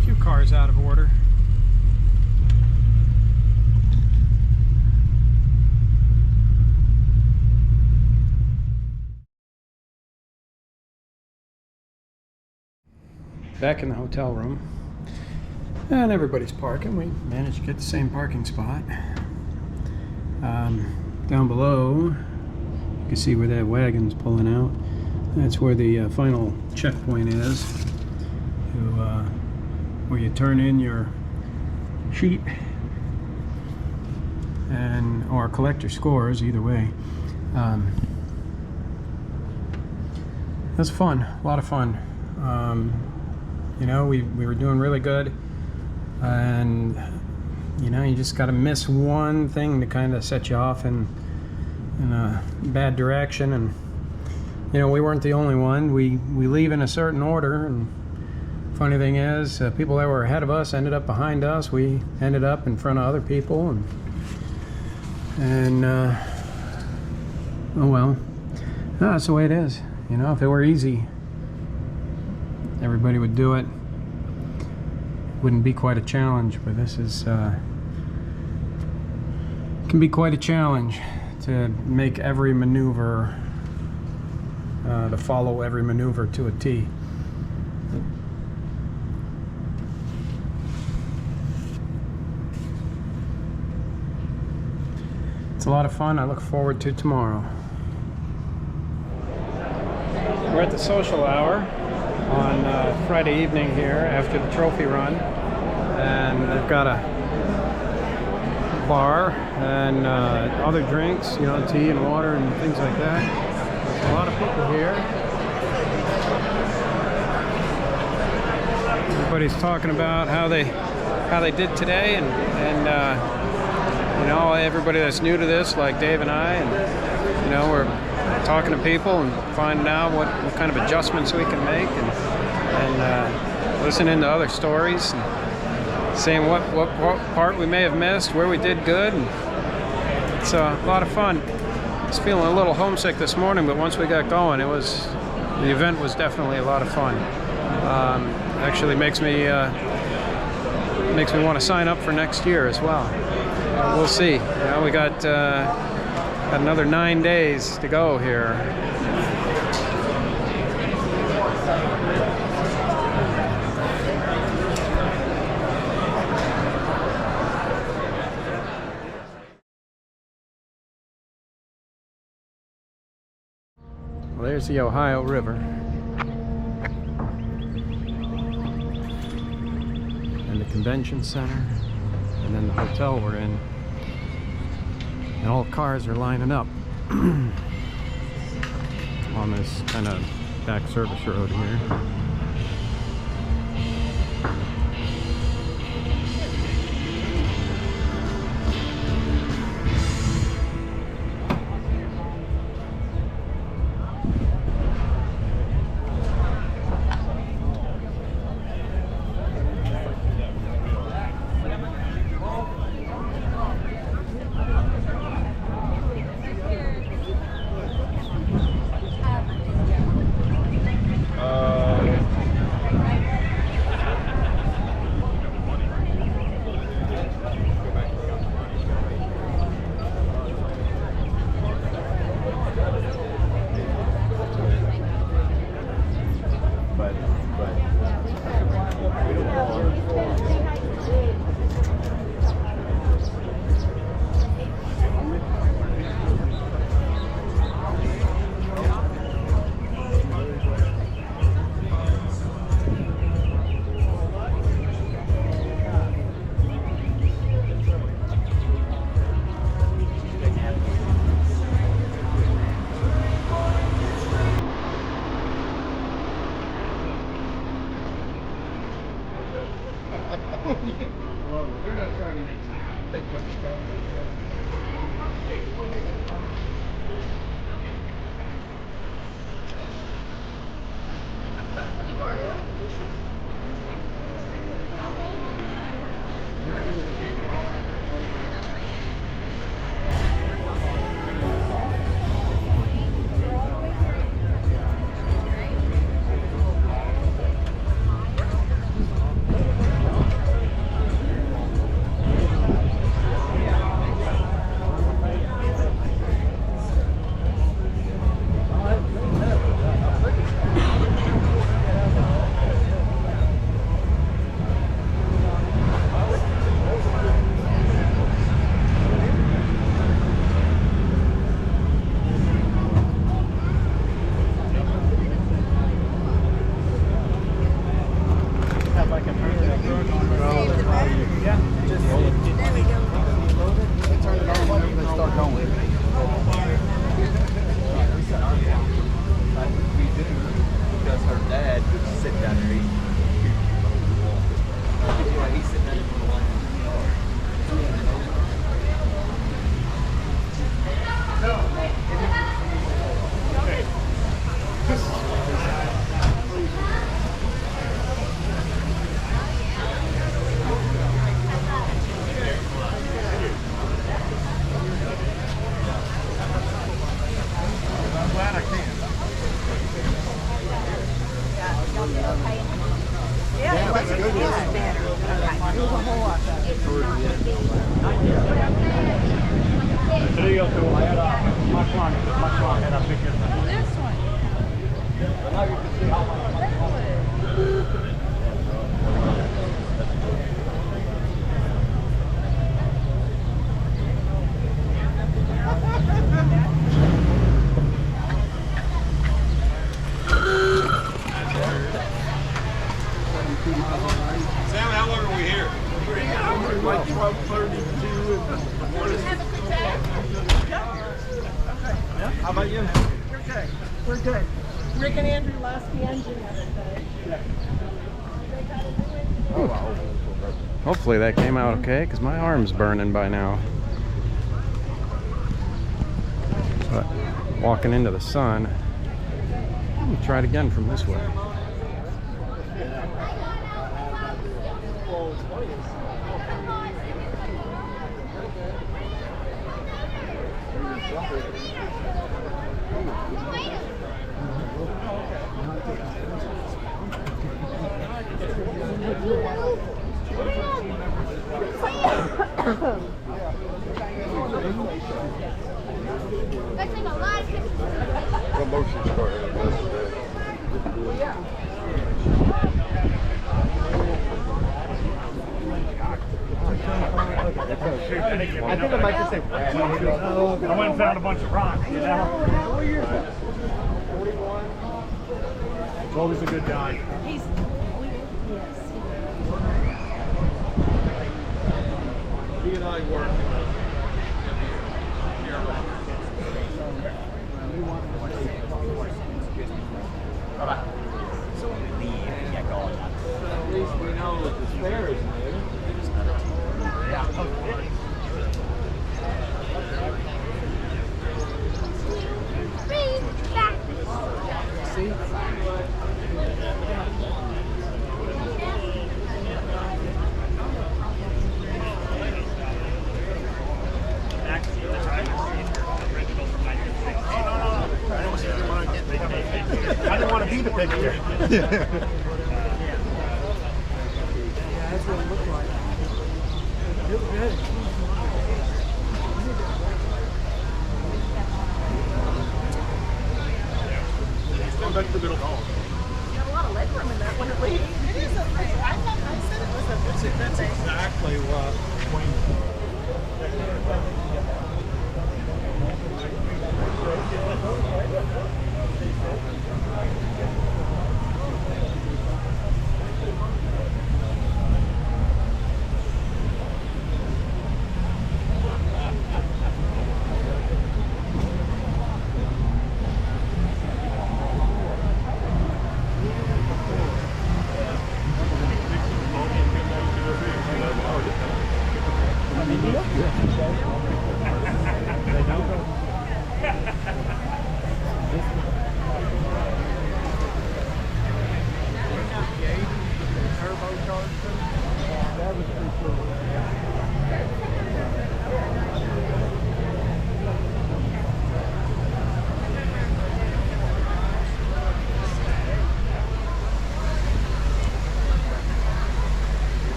A few cars out of order. Back in the hotel room, and everybody's parking. We managed to get the same parking spot. Down below, you can see where that wagon's pulling out. That's where the final checkpoint is, where you turn in your sheet or collect your scores, either way. That's fun, a lot of fun. We were doing really good, and you just got to miss one thing to kind of set you off in a bad direction. And we weren't the only one. We leave in a certain order, and funny thing is, people that were ahead of us ended up behind us. We ended up in front of other people, and oh well, that's the way it is. If it were easy, everybody would do it. Wouldn't be quite a challenge, but this is can be quite a challenge to make every maneuver, to follow every maneuver to a T. It's a lot of fun. I look forward to tomorrow. We're at the social hour on Friday evening here after the trophy run, and they've got a bar and other drinks, tea and water and things like that. There's a lot of people here. Everybody's talking about how they did today, and everybody that's new to this, like Dave and I, and we're talking to people and finding out what kind of adjustments we can make, and listening to other stories and saying what part we may have missed, where we did good. And it's a lot of fun. I was feeling a little homesick this morning, but once we got going, the event was definitely a lot of fun. Actually makes me want to sign up for next year as well. We'll see. We got another 9 days to go here. there's the Ohio River. And the convention center. And then the hotel we're in. And all cars are lining up on this kind of back service road here. How about you? We're good. We're good. Rick and Andrew lost the engine yesterday. Oh, wow. Hopefully that came out okay, because my arm's burning by now. But walking into the sun, I'm gonna try it again from this way. The motion started yesterday. I think I might just say red. I went and found a bunch of rocks, you know? 41. It's always a good guy. He's, yes. He and I work. So when we leave, we get going. At least we know that the spare is there. I didn't want to be the picture. That's what it looked like. It looked good. Going back to the middle. Got a lot of leg room in that one at least. It is okay. I thought I said it was a good That's exactly what Wayne.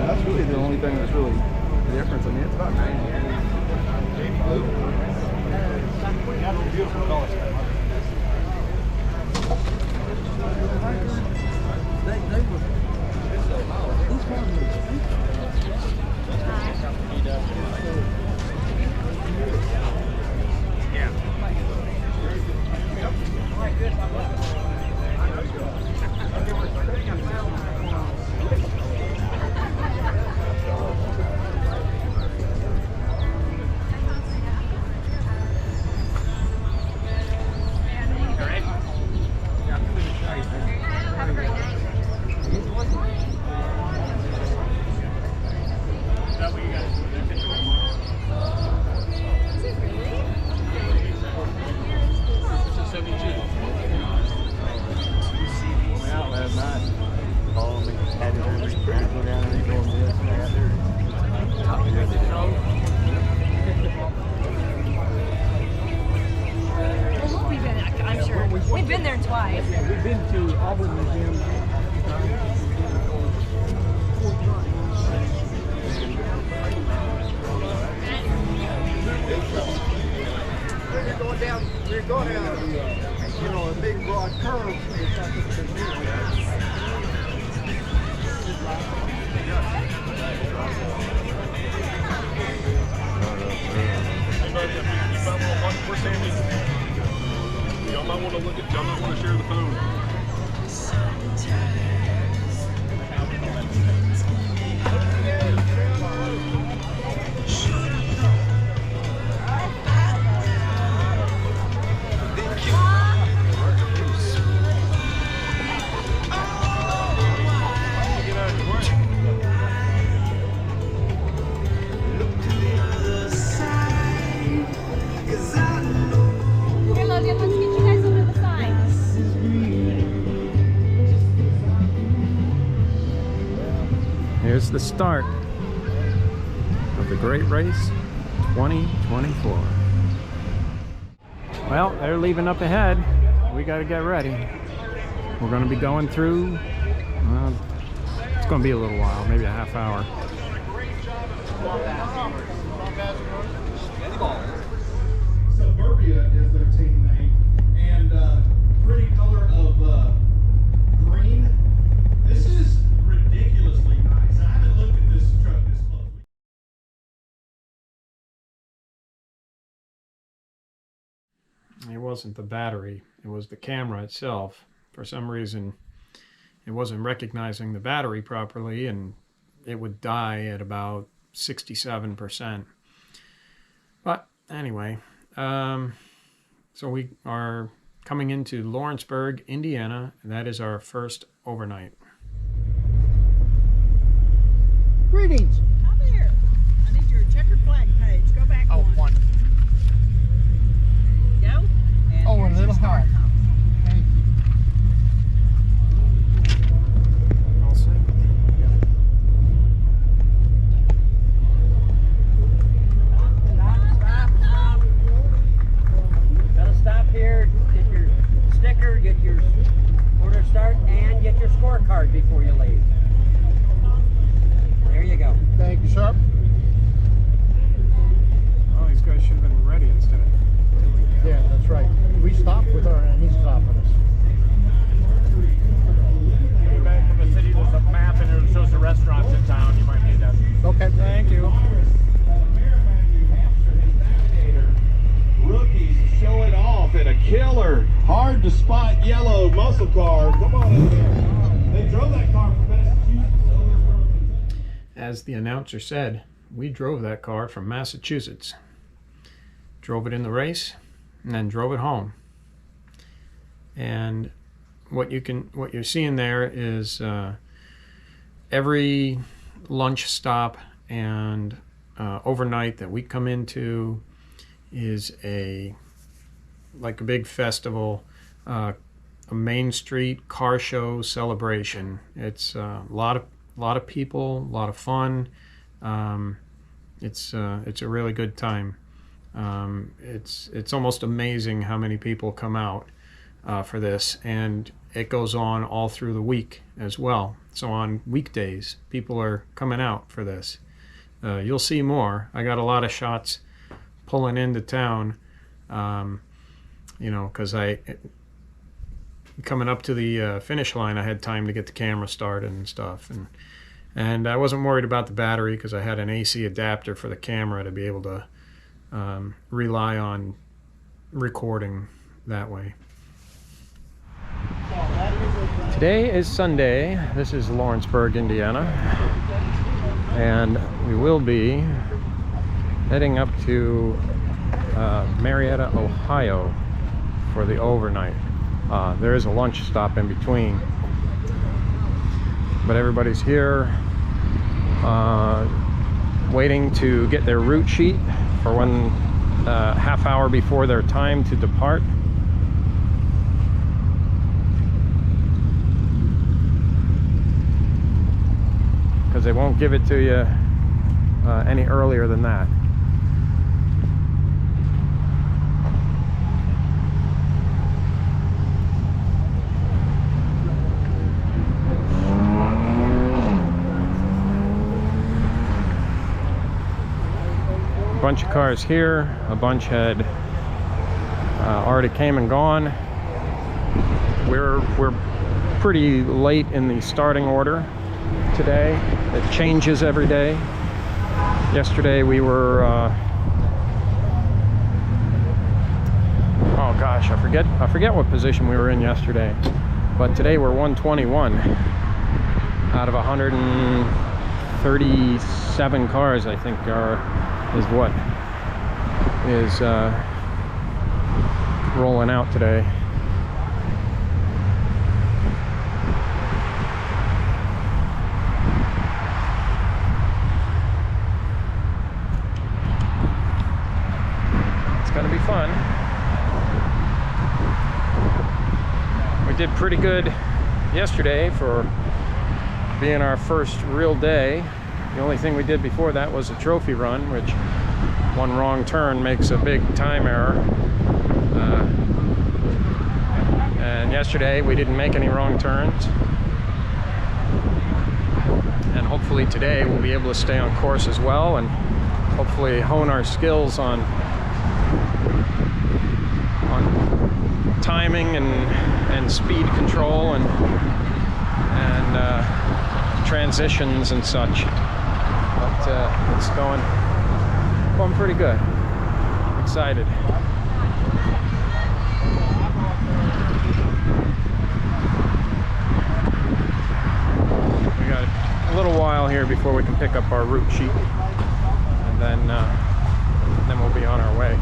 That's really the only thing that's really the difference. I mean, it's about 90 years. Beautiful colors. We've been there twice. We've been to Auburn Museum. We're going down, you know, a big broad curve. Y'all might want to look at, y'all might want to share the phone. Here, Logan, let's get you guys over the sign. Here's the start of the Great Race 2024. Well, they're leaving up ahead. We got to get ready. We're going to be going through, it's going to be a little while, maybe a half hour. Suburbia is their team name, and pretty color of green. This is ridiculously nice. I haven't looked at this truck this close. It wasn't the battery, it was the camera itself. For some reason, it wasn't recognizing the battery properly, and it would die at about 67%. But anyway, so we are coming into Lawrenceburg, Indiana. That is our first overnight. Greetings. Come here. I need your checkered flag page. Go back Oh, one. Go. And Oh, a here's your little start high. time. Thank you. All set? Stop. Gotta stop here, get your sticker, get your order start, and get your scorecard before you leave. There you go. Thank you, sir. Oh, these guys should have been ready instead of doing that. Yeah, that's right. We stopped with our, and he's stopping us. Back from the city, there's a map and it shows the restaurants in town. You might need that. Okay. Thank you. Rookies show it off in a killer, hard to spot yellow muscle car. Come on in here. They drove that car from Massachusetts. As the announcer said, we drove that car from Massachusetts. Drove it in the race, and then drove it home. And what you're seeing there is every lunch stop and overnight that we come into is like a big festival, a Main Street car show celebration. It's a lot of people, a lot of fun. It's a really good time. It's almost amazing how many people come out for this, and it goes on all through the week as well. So on weekdays, people are coming out for this. You'll see more. I got a lot of shots pulling into town, because coming up to the finish line, I had time to get the camera started and stuff, and I wasn't worried about the battery because I had an AC adapter for the camera to be able to rely on recording that way. Today is Sunday. This is Lawrenceburg, Indiana, and we will be heading up to Marietta, Ohio for the overnight. There is a lunch stop in between, but everybody's here waiting to get their route sheet for when half hour before their time to depart. Because they won't give it to you any earlier than that. A bunch of cars here, a bunch had already came and gone. We're pretty late in the starting order today. It changes every day. Yesterday we were oh gosh, I forget what position we were in yesterday, but today we're 121 out of 137 cars, I think, is what is rolling out today. Gonna be fun. We did pretty good yesterday for being our first real day. The only thing we did before that was a trophy run, which one wrong turn makes a big time error. And yesterday we didn't make any wrong turns. And hopefully today we'll be able to stay on course as well, and hopefully hone our skills on timing and speed control and transitions and such. But it's going pretty good. Excited. We got a little while here before we can pick up our route sheet, and then we'll be on our way.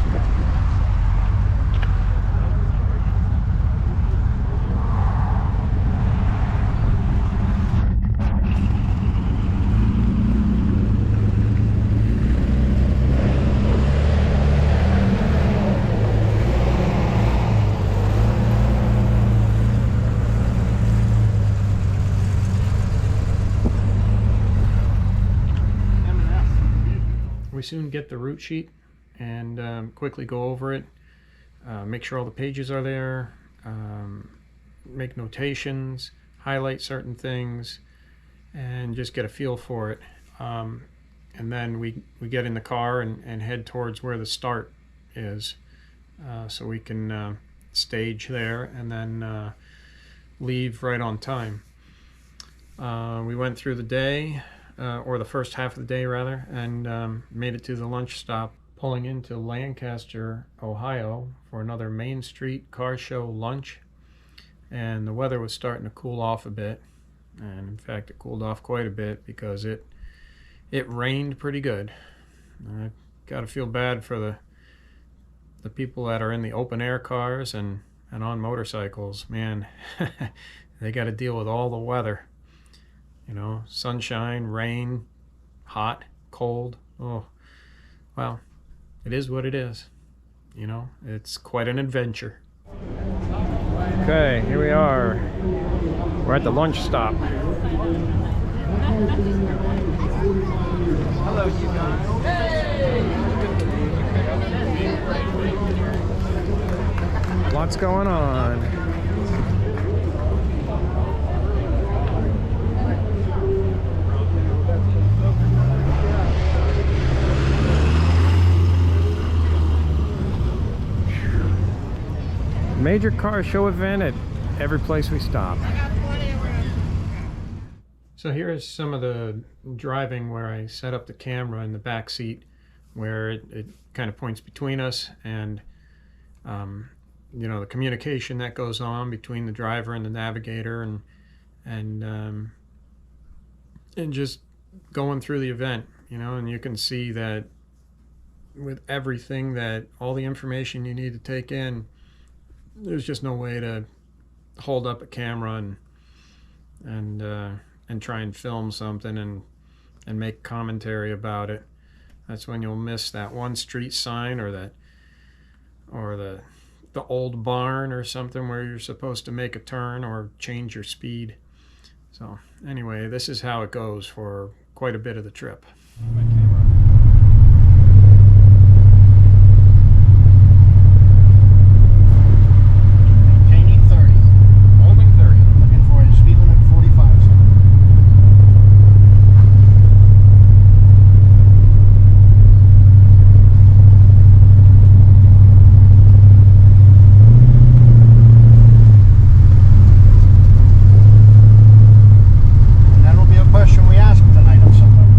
We soon get the route sheet and quickly go over it, make sure all the pages are there, make notations, highlight certain things, and just get a feel for it. And then we get in the car and head towards where the start is, so we can stage there and then leave right on time. We went through the day, or the first half of the day rather, and made it to the lunch stop, pulling into Lancaster, Ohio for another Main Street car show lunch. And the weather was starting to cool off a bit, and in fact it cooled off quite a bit because it rained pretty good. I gotta feel bad for the people that are in the open air cars and on motorcycles. Man, they got to deal with all the weather. You know, sunshine, rain, hot, cold. Oh, well, it is what it is. You know, it's quite an adventure. Okay, here we are. We're at the lunch stop. Hello, you guys. Hey! Lots going on. Major car show event at every place we stop. So here is some of the driving where I set up the camera in the back seat, where it kind of points between us, and you know, the communication that goes on between the driver and the navigator, and just going through the event, you know. And you can see that with everything, that all the information you need to take in, there's just no way to hold up a camera and try and film something and make commentary about it. That's when you'll miss that one street sign, or the old barn or something where you're supposed to make a turn or change your speed. So anyway, this is how it goes for quite a bit of the trip. That'll be a question we ask tonight of somebody.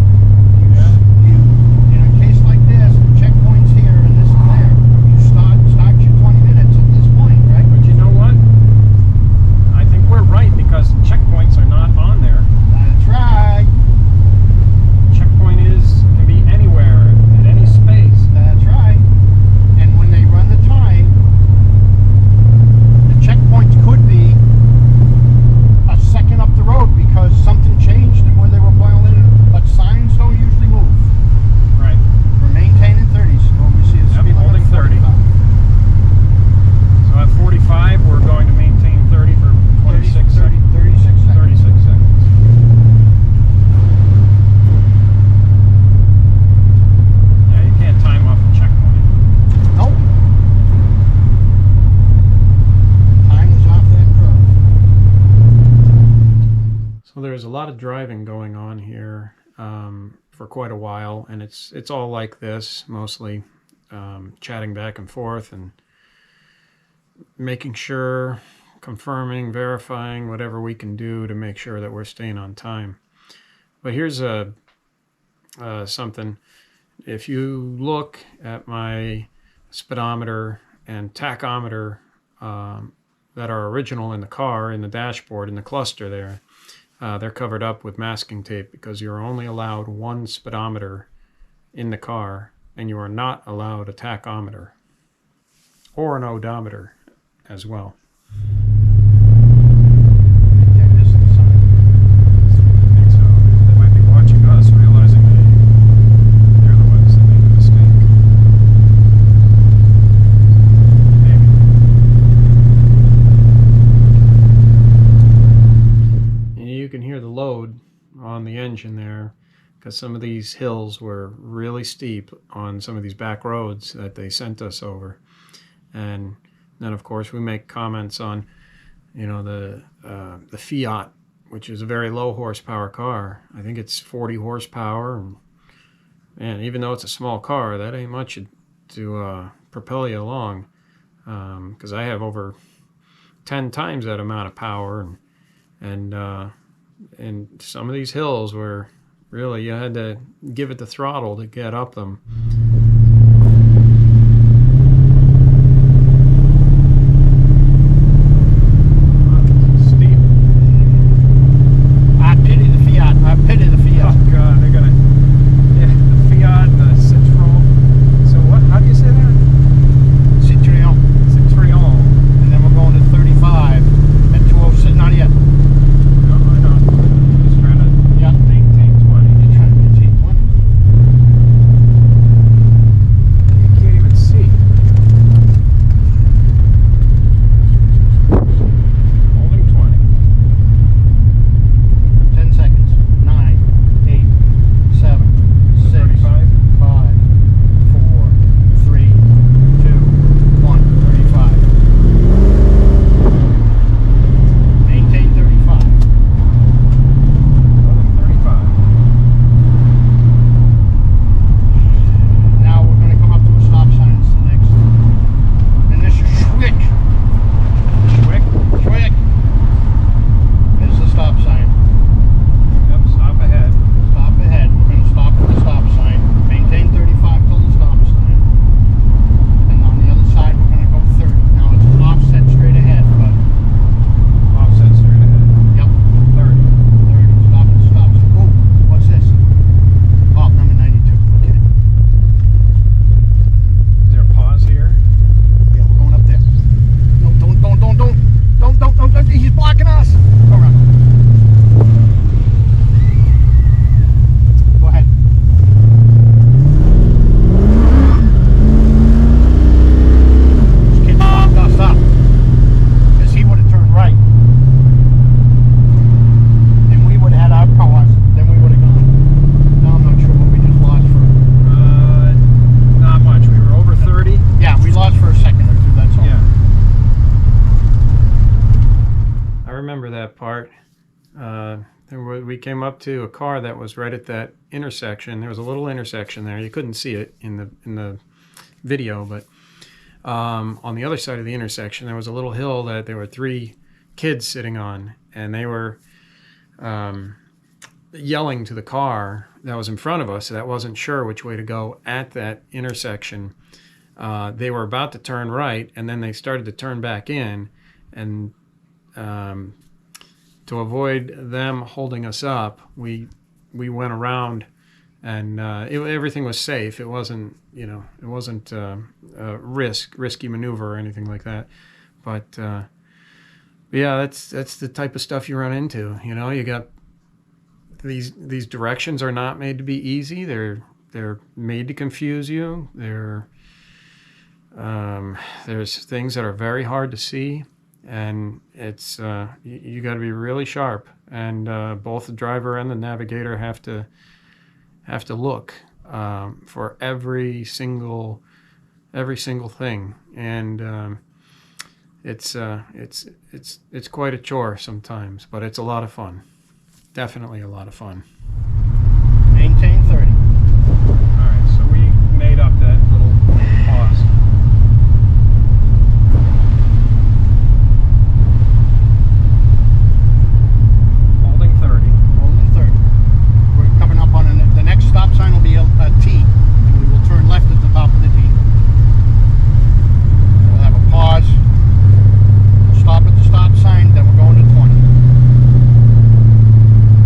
lot of driving going on here for quite a while, and it's all like this, mostly chatting back and forth and making sure, confirming, verifying whatever we can do to make sure that we're staying on time. But here's something. If you look at my speedometer and tachometer that are original in the car, in the dashboard, in the cluster there, they're covered up with masking tape because you're only allowed one speedometer in the car, and you are not allowed a tachometer or an odometer as well. On the engine there, because some of these hills were really steep on some of these back roads that they sent us over. And then of course we make comments on, you know, the Fiat, which is a very low horsepower car. I think it's 40 horsepower, and even though it's a small car, that ain't much to propel you along, because I have over 10 times that amount of power, and some of these hills where really you had to give it the throttle to get up them. I pity the Fiat. I pity the Fiat. Oh God, they're gonna, yeah, the Fiat, the Citroen. So what? How do you say that? Citroen. Citroen. And then we're going to 35 at 206. Not yet. No, I know. Just trying to maintain 20. You're trying to maintain 20. You can't even see. Holding 20. 10 seconds. 9, 8, 7, 6, 5, 4, 3, 2, 1. 35. Maintain 35. Holding 35. Now we're going to come up to a stop sign. It's the next. And this is Schwick. Quick. Schwick. There's the stop sign. Yep, stop ahead. Stop ahead. We're going to stop at the stop sign. Maintain 35 till the stop sign. And on the other side, we're going to go 30. Now it's an offset straight ahead, but Offset straight ahead. yep, 30. 30. Stop at the stop sign. Oh, what's this? Oh, number 92. Okay. Is there a pause here? Yeah, we're going up there. No, don't. He's blocking us. Go around. Go ahead. This kid blocked us up. Because he would have turned right. And we would have had our pause. Then we would have gone. Now I'm not sure what we just lost for. Not much. We were over 30. Yeah, we lost for a second or two, that's all. Yeah. I remember that part. We came up to a car that was right at that intersection. There was a little intersection there. You couldn't see it in the video, but on the other side of the intersection, there was a little hill that there were 3 kids sitting on, and they were yelling to the car that was in front of us that wasn't sure which way to go at that intersection. They were about to turn right, and then they started to turn back in, and to avoid them holding us up, we went around, and everything was safe. It wasn't, it wasn't a risky maneuver or anything like that. But yeah, that's the type of stuff you run into. You got these directions are not made to be easy. They're made to confuse you. There's things that are very hard to see, and it's you got to be really sharp, and both the driver and the navigator have to look for every single thing, and it's quite a chore sometimes, but it's a lot of fun. definitely a lot of fun. Maintain 30. Alright, so we made up that little pause. Holding 30. Holding 30. We're coming up on the next stop sign will be a T, and we will turn left at the top of the T. We'll have a pause. We'll stop at the stop sign, then we're going to 20.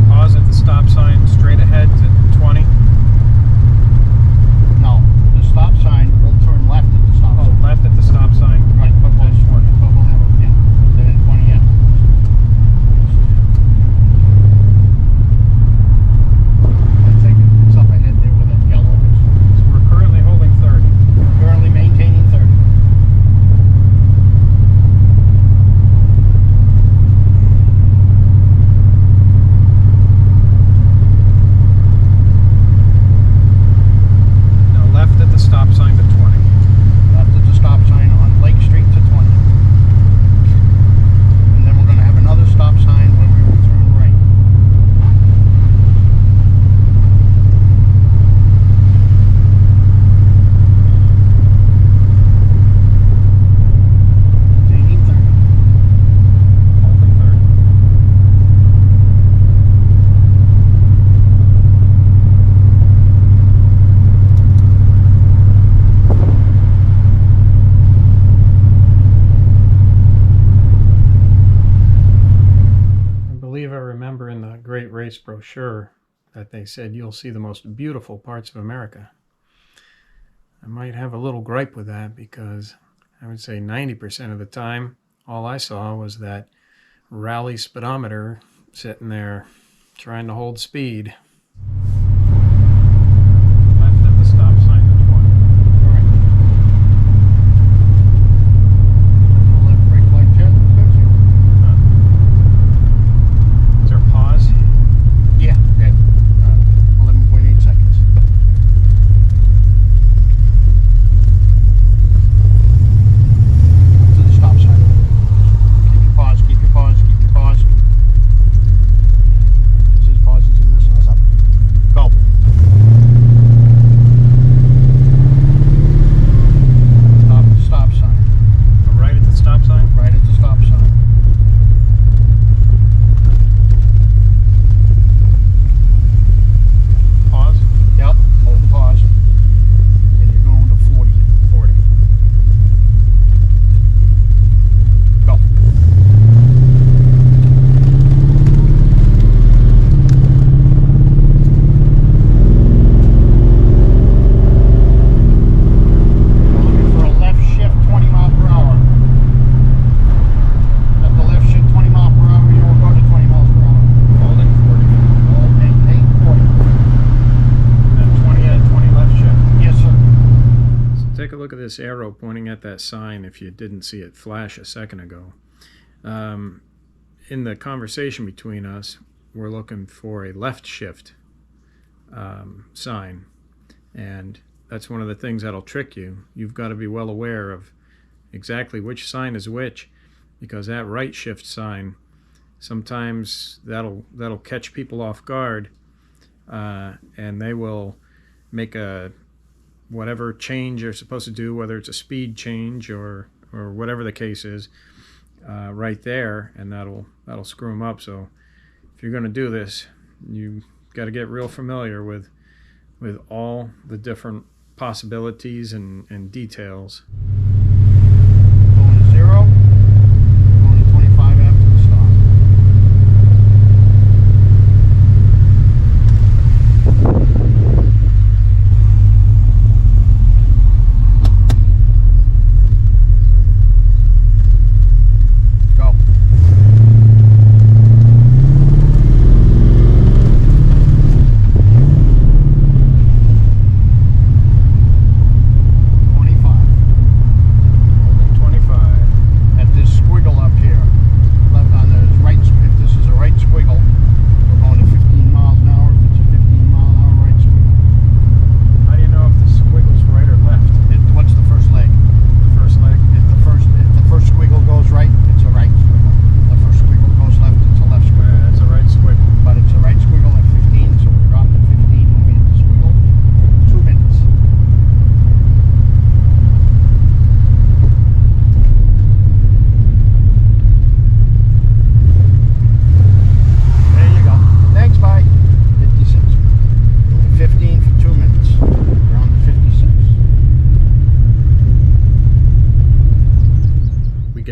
Pause at the stop sign, straight ahead to 20. No, the stop sign, we'll turn left at the stop sign. Left at the stop sign. Right, but we'll have a, yeah, then 20 after. I think it's up ahead there where that yellow is. So we're currently holding 30. Currently maintaining 30. Now left at the stop sign to 20. Left at the stop sign on Lake Street to 20. And then we're going to have another stop sign where we will turn right. Maintaining 30. Holding 30. I believe I remember in the Great Race brochure that they said you'll see the most beautiful parts of America. I might have a little gripe with that because I would say 90% of the time all I saw was that rally speedometer sitting there trying to hold speed. Left at the stop sign to 20. Correct. No left brake light turn signal. Is there a pause? Yeah, at 11.8 seconds. To the stop sign. Keep your pause, keep your pause, keep your pause. It says pauses and messing us up. Go. Stop at the stop sign. Right at the stop sign? Right at the stop sign. Pause? Yep, hold the pause. And you're going to 40. 40. Go. We're looking for a left shift 20 mile per hour. At the left shift 20 mile per hour, you will go to 20 miles per hour. Holding 40. Hold, maintain 40. And 20 at 20 left shift. Yes, sir. So take a look at this arrow pointing at that sign if you didn't see it flash a second ago. In the conversation between us, we're looking for a left shift sign. And that's one of the things that'll trick you. You've got to be well aware of exactly which sign is which, because that right shift sign, sometimes that'll catch people off guard, and they will make a whatever change you're supposed to do, whether it's a speed change or whatever the case is, right there, and that'll screw them up. So if you're going to do this, you got to get real familiar with all the different possibilities and details. Going to 0. Going to 25 after the stop. Go.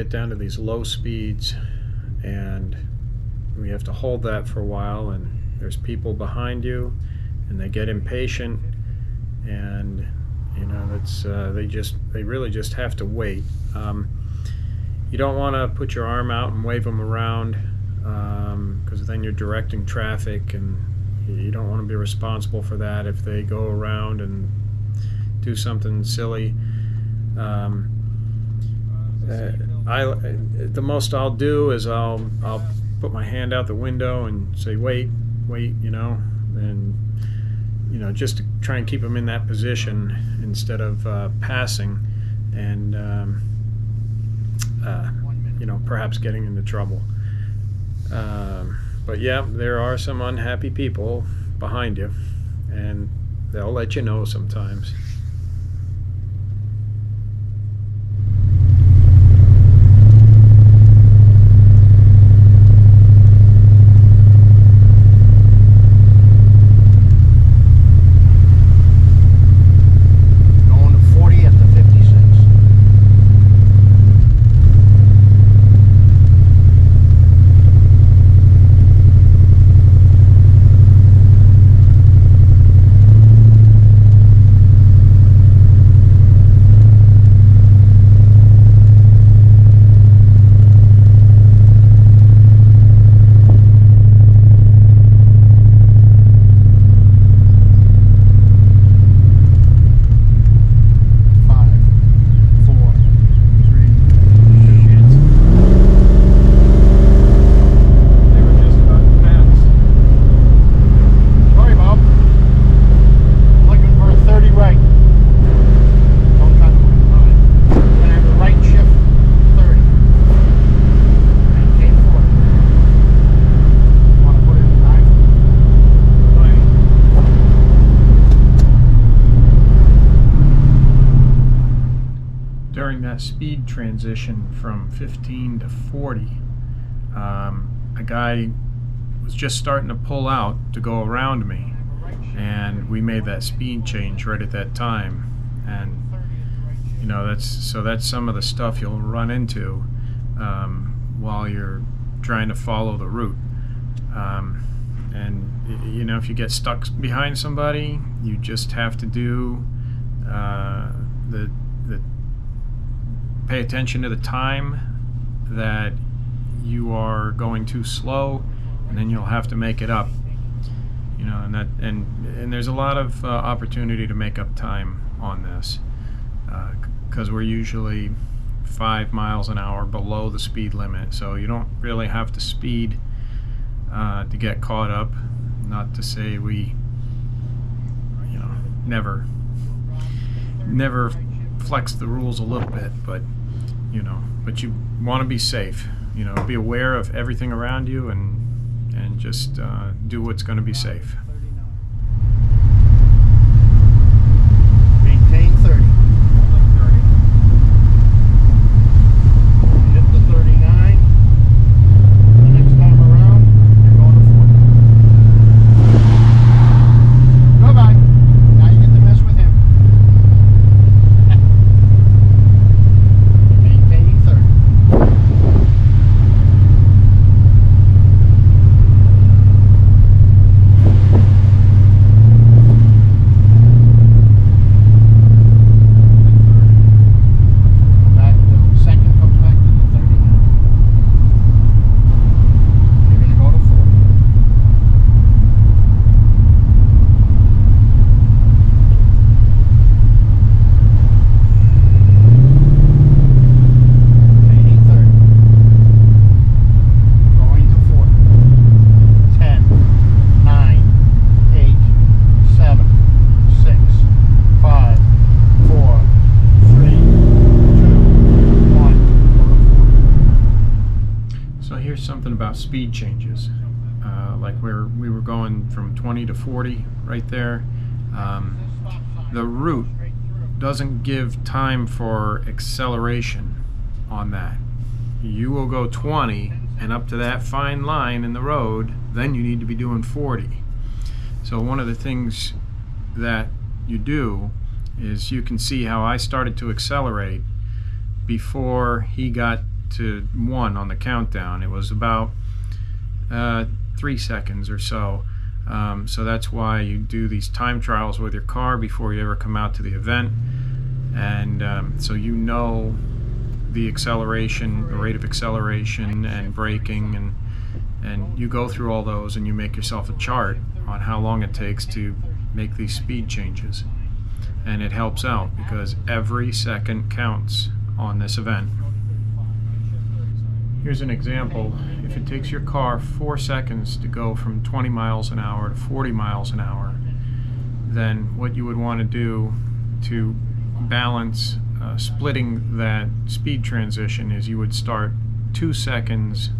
get down to these low speeds, and we have to hold that for a while, and there's people behind you, and they get impatient, and you know, that's they really just have to wait. You don't want to put your arm out and wave them around, because then you're directing traffic, and you don't want to be responsible for that if they go around and do something silly. The most I'll do is I'll put my hand out the window and say, wait, you know, and you know, just to try and keep them in that position instead of passing, and you know, perhaps getting into trouble. But yeah, there are some unhappy people behind you, and they'll let you know sometimes. Going to 40 at the 56. Sorry, Bob. Looking for a 30 right. Don't try to put it behind. Gonna have a right shift 30. Maintain 40. Want to put it in 9? During that speed transition from 15 to 40, a guy was just starting to pull out to go around me, and we made that speed change right at that time. And you know, that's some of the stuff you'll run into while you're trying to follow the route. And you know, if you get stuck behind somebody, you just have to do the pay attention to the time that you are going too slow, and then you'll have to make it up. You know, and there's a lot of opportunity to make up time on this, because we're usually 5 miles an hour below the speed limit, so you don't really have to speed to get caught up. Not to say we, you know, never flex the rules a little bit, but you know, but you want to be safe. You know, be aware of everything around you, and just do what's going to be safe. Maintain 30. Hit the 39. The next time around, you're going to 40. Goodbye. Now you get to mess with him. Maintaining 30. Back the second comes back to the 30 now. You're going to go to 40. Maintaining 30. Going to 40. 10, 9, 8, 7, 6, 5, 4, 3, 2, 1. So here's something about speed changes. Like where we were going from 20 to 40 right there. The route doesn't give time for acceleration on that. You will go 20, and up to that fine line in the road, then you need to be doing 40. So one of the things that you do is, you can see how I started to accelerate before he got to 1 on the countdown. It was about 3 seconds or so. So that's why you do these time trials with your car before you ever come out to the event. And so you know the acceleration, the rate of acceleration and braking, and you go through all those and you make yourself a chart on how long it takes to make these speed changes. And it helps out because every second counts on this event. Here's an example. If it takes your car 4 seconds to go from 20 miles an hour to 40 miles an hour, then what you would want to do to balance splitting that speed transition is you would start 2 seconds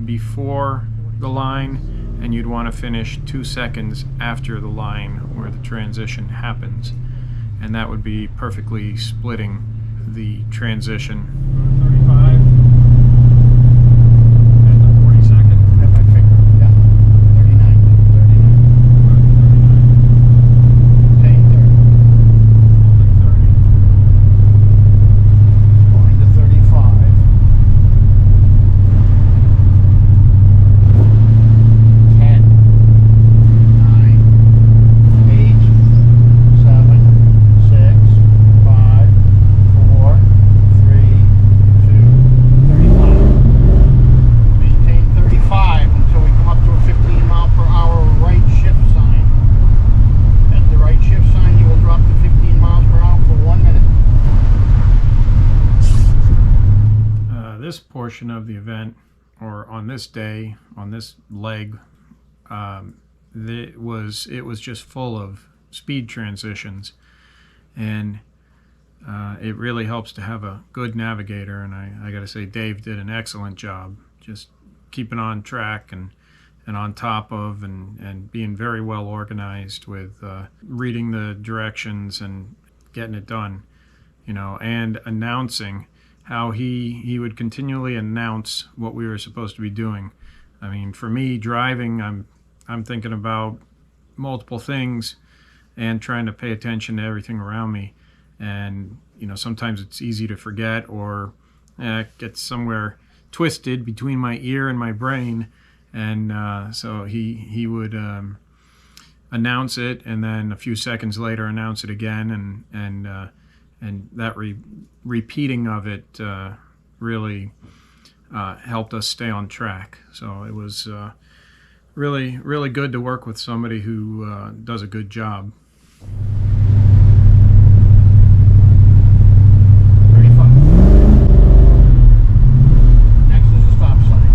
before the line, and you'd want to finish 2 seconds after the line where the transition happens. And that would be perfectly splitting the transition. 35 at the 42nd. At my finger, yeah. 39. 39. 30. Going to 35. 10, 9, 8, 7, 6, 5, 4, 3, 2, 35. Maintain 35 until we come up to a 15 mile per hour right shift sign. At the right shift sign, you will drop to 15 miles per hour for 1 minute. This portion of the event, or on this day, on this leg, it was just full of speed transitions, and it really helps to have a good navigator. And I got to say, Dave did an excellent job, just keeping on track and on top of, and being very well organized with reading the directions and getting it done, and announcing how he would continually announce what we were supposed to be doing. I mean, for me, driving, I'm thinking about multiple things and trying to pay attention to everything around me. And, sometimes it's easy to forget or get somewhere twisted between my ear and my brain. And so he would announce it, and then a few seconds later announce it again, and that repeating of it really helped us stay on track. So it was really, really good to work with somebody who does a good job. 35. Next is a stop sign.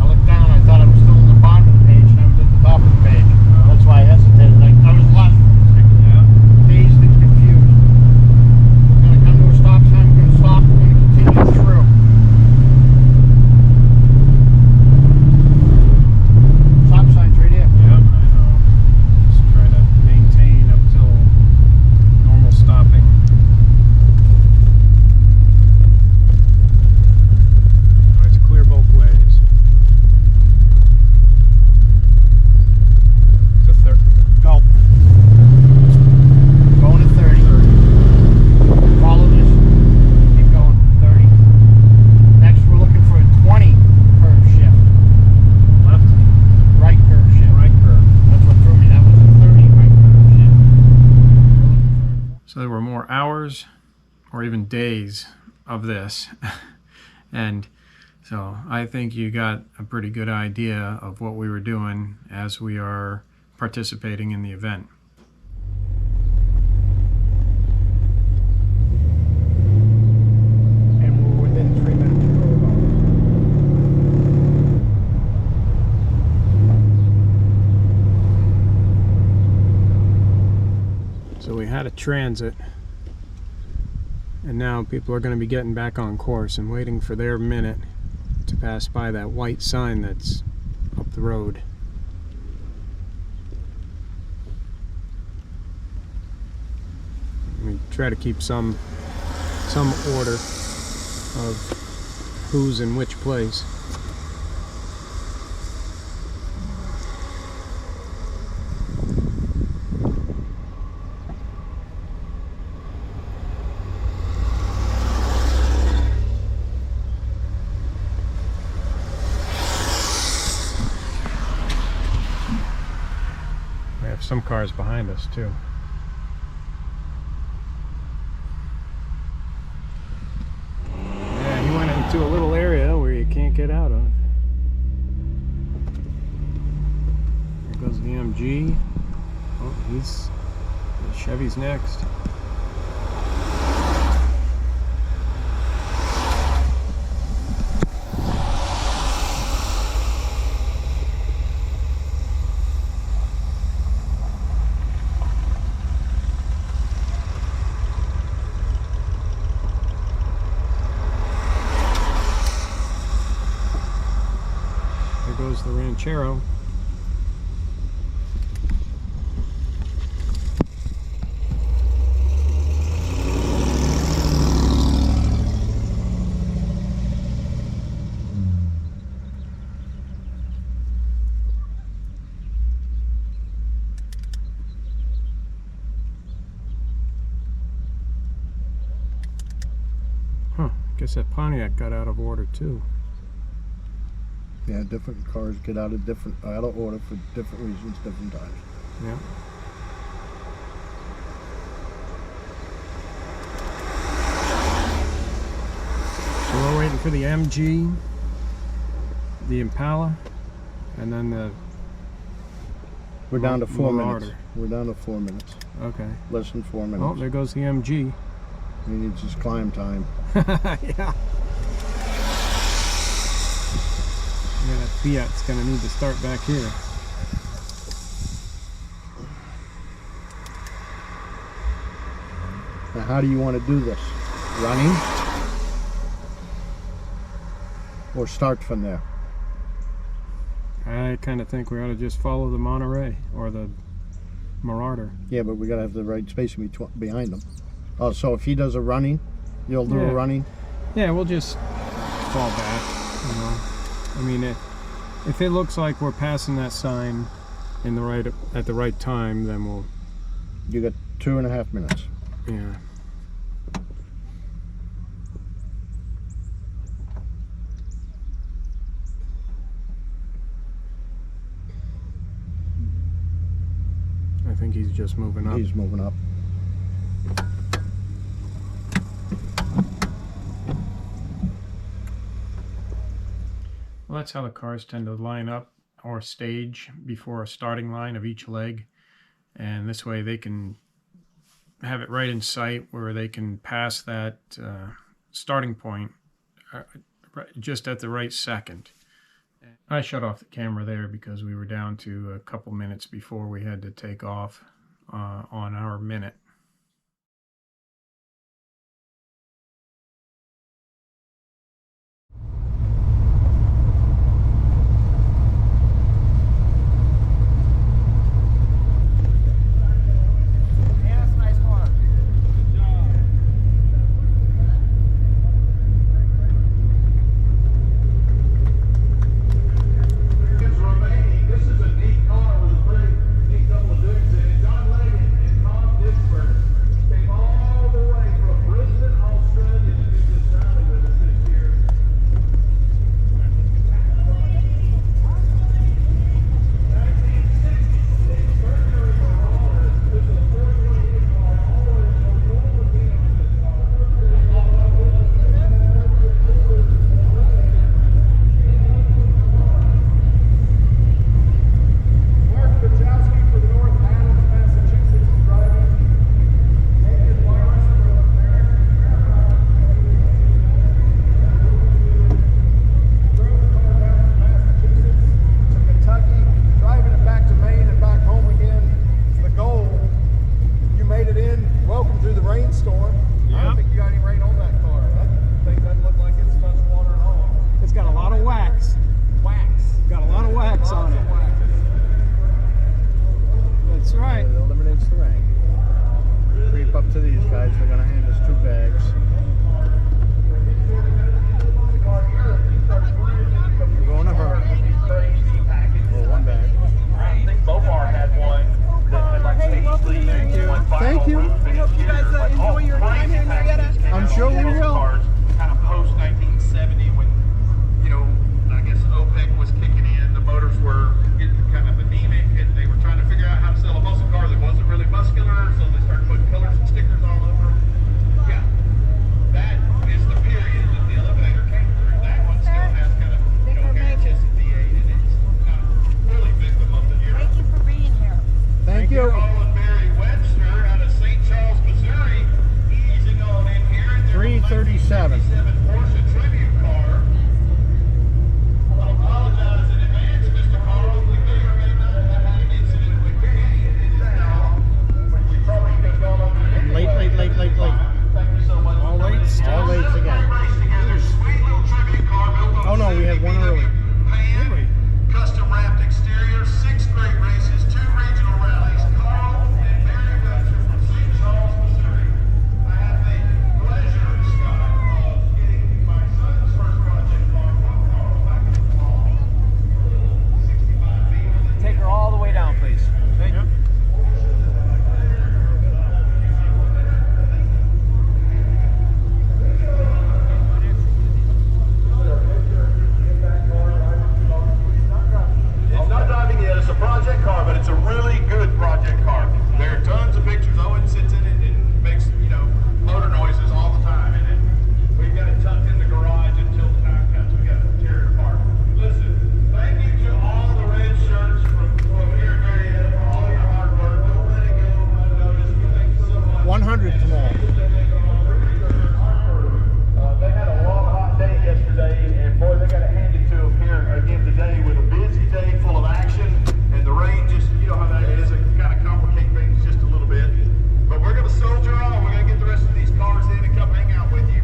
I looked down, I thought I was still on the bottom of the page, and I was at the top of the page. That's why I hesitated. I was lost for a second. Dazed and confused. We're going to come to a stop sign, we're going to stop, we're going to continue through. Stop sign's right here. Yep, I know. Just trying to maintain up till normal stopping. It's clear both ways. It's a third. Go. Going to 30. Follow this. Keep going. 30. Next, we're looking for a 20 curve shift. Left, Right curve shift. right curve. That's what threw me. That was a 30 right curve shift. We're looking So there were more hours or even days of this. And so I think you got a pretty good idea of what we were doing as we are participating in the event. and we're within 3 minutes of going. So we had a transit, and now people are going to be getting back on course and waiting for their minute to pass by that white sign that's up the road. We try to keep some order of who's in which place. some cars behind us too. Yeah, he went into a little area where you can't get out of. There goes the MG. Oh, the Chevy's next. There goes the Ranchero. Guess that Pontiac got out of order too. Yeah, different cars get out of order for different reasons, different times. Yeah. So we're waiting for the MG, the Impala, and then the... We're down to 4 Marauder. minutes. We're down to 4 minutes. Okay. Less than 4 minutes. Oh, there goes the MG. We need just climb time. Yeah. Yeah, that Fiat's gonna need to start back here. Now, how do you want to do this? Running? Or start from there? I kind of think we ought to just follow the Monterey or the Marauder. Yeah, but we gotta have the right space behind them. Oh, so if he does a running, you'll do a running? Yeah, we'll just fall back, you know. I mean, if it looks like we're passing that sign at the right time, then we'll... You got 2.5 minutes. Yeah. I think he's just moving up. He's moving up. Well, that's how the cars tend to line up or stage before a starting line of each leg. And this way they can have it right in sight where they can pass that starting point just at the right second. I shut off the camera there because we were down to a couple minutes before we had to take off on our minute. Were getting kind of anemic and they were trying to figure out how to sell a muscle 57. Porsche tribute car. I apologize in advance, Mr. Carl. We may or may not have had an incident with Kenny in town, which we probably could have gone over to Late. Thank you so much. All late still? All late again. Sweet little tribute car built on Oh no, we had one early. pan, custom wrapped exterior, 6 straight races, 2 regional rallies. Carl and Mary Webster from St. Charles, Missouri. I have the pleasure, Scott, of getting my son's first project car from Carl back in the fall. 65 feet. Take her all the way down, please. Thank you. It's not driving yet, it's a project car, but it's a really good project car. There are tons of pictures. Owen sits in it and makes, motor noises all the time in it. We've got it tucked in the garage until the time comes. We got to tear it apart. Listen, thank you to all the red shirts from here in Marietta for all your hard work. Don't let it go unnoticed. Thank you so much. 100 tomorrow. They had a long, hot day yesterday, and boy, they got it handed to them here again today with a busy day full of action, and the rain just, you know how that is, it kind of complicates things just a little bit. But we're going to soldier on. We're going to get the rest of these cars in and come hang out with you.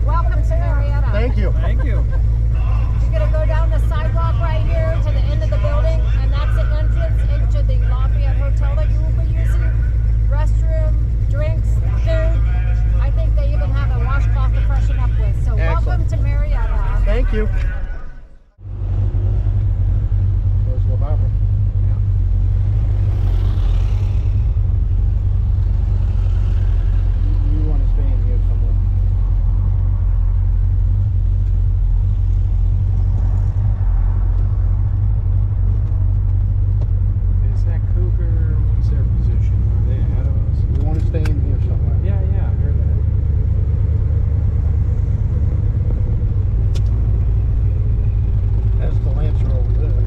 Welcome to Marietta. Thank you. Thank you. You're gonna go down the sidewalk right here to the end of the building, and that's the entrance into the Lafayette Hotel that you will be using. Restroom, drinks, food. I think they even have a washcloth to freshen up with. So Excellent. welcome to Marietta. Thank you. There's the Bible. You want to stay in here somewhere? Is that Cougar? What's their position? Are they ahead of us? You want to stay in here somewhere? Yeah, I heard that. That's the Lancer over there.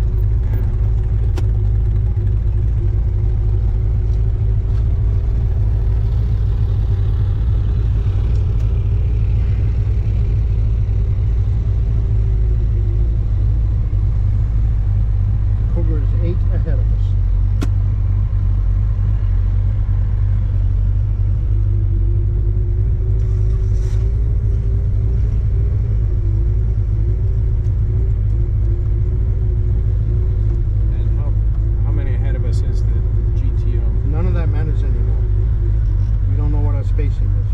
Cougar is 8 ahead of us. And how many ahead of us is the GTO? None of that matters anymore. We don't know what our spacing is.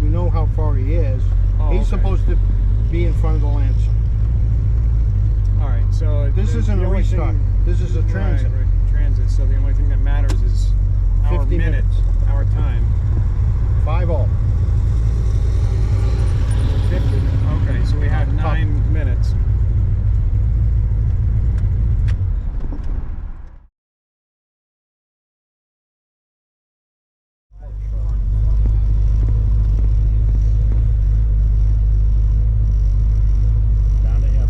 We know how far he is. Oh, He's okay. supposed to be in front of the Lancer. All right, so This isn't the a only restart. thing- This is a transit. Right, transit. So the only thing that matters is our 50 minutes, our time. 5-all. 50. Okay, so we have Top. 9 minutes. Down to him.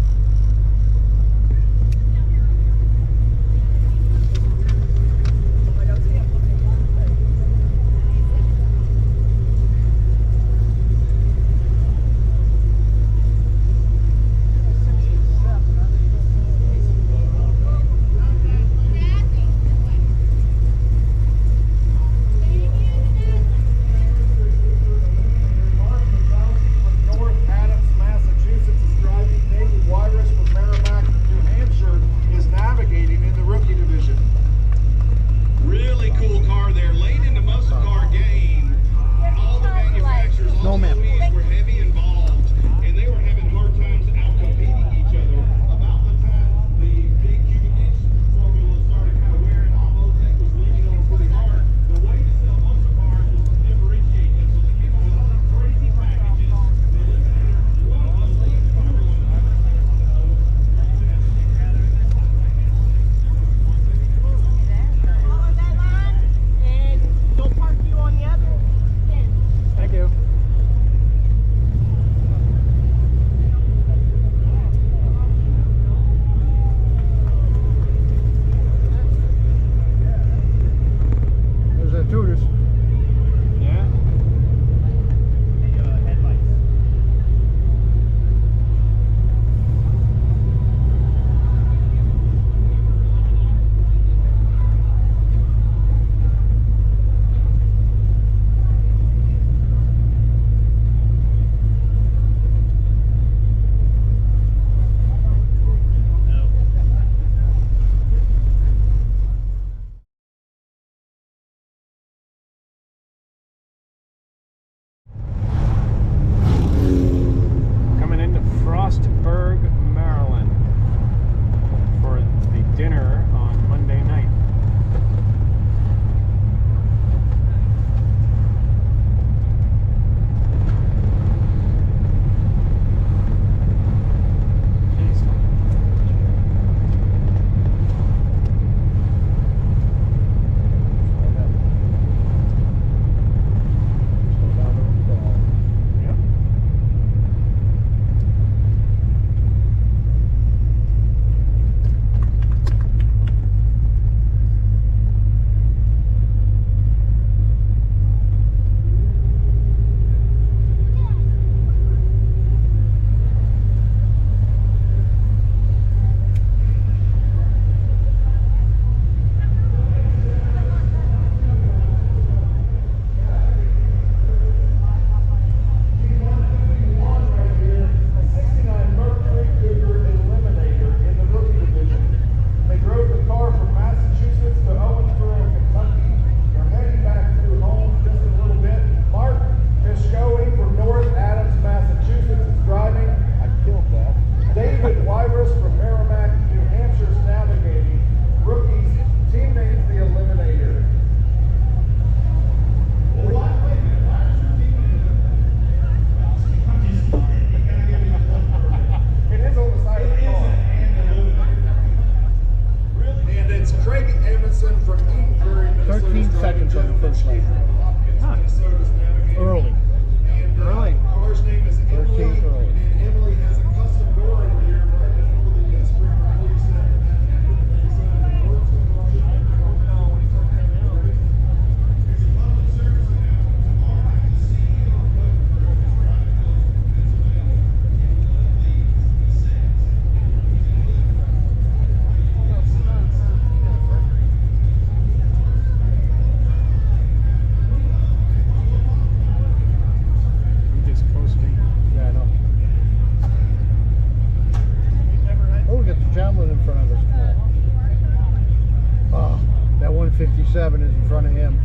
37 is in front of him.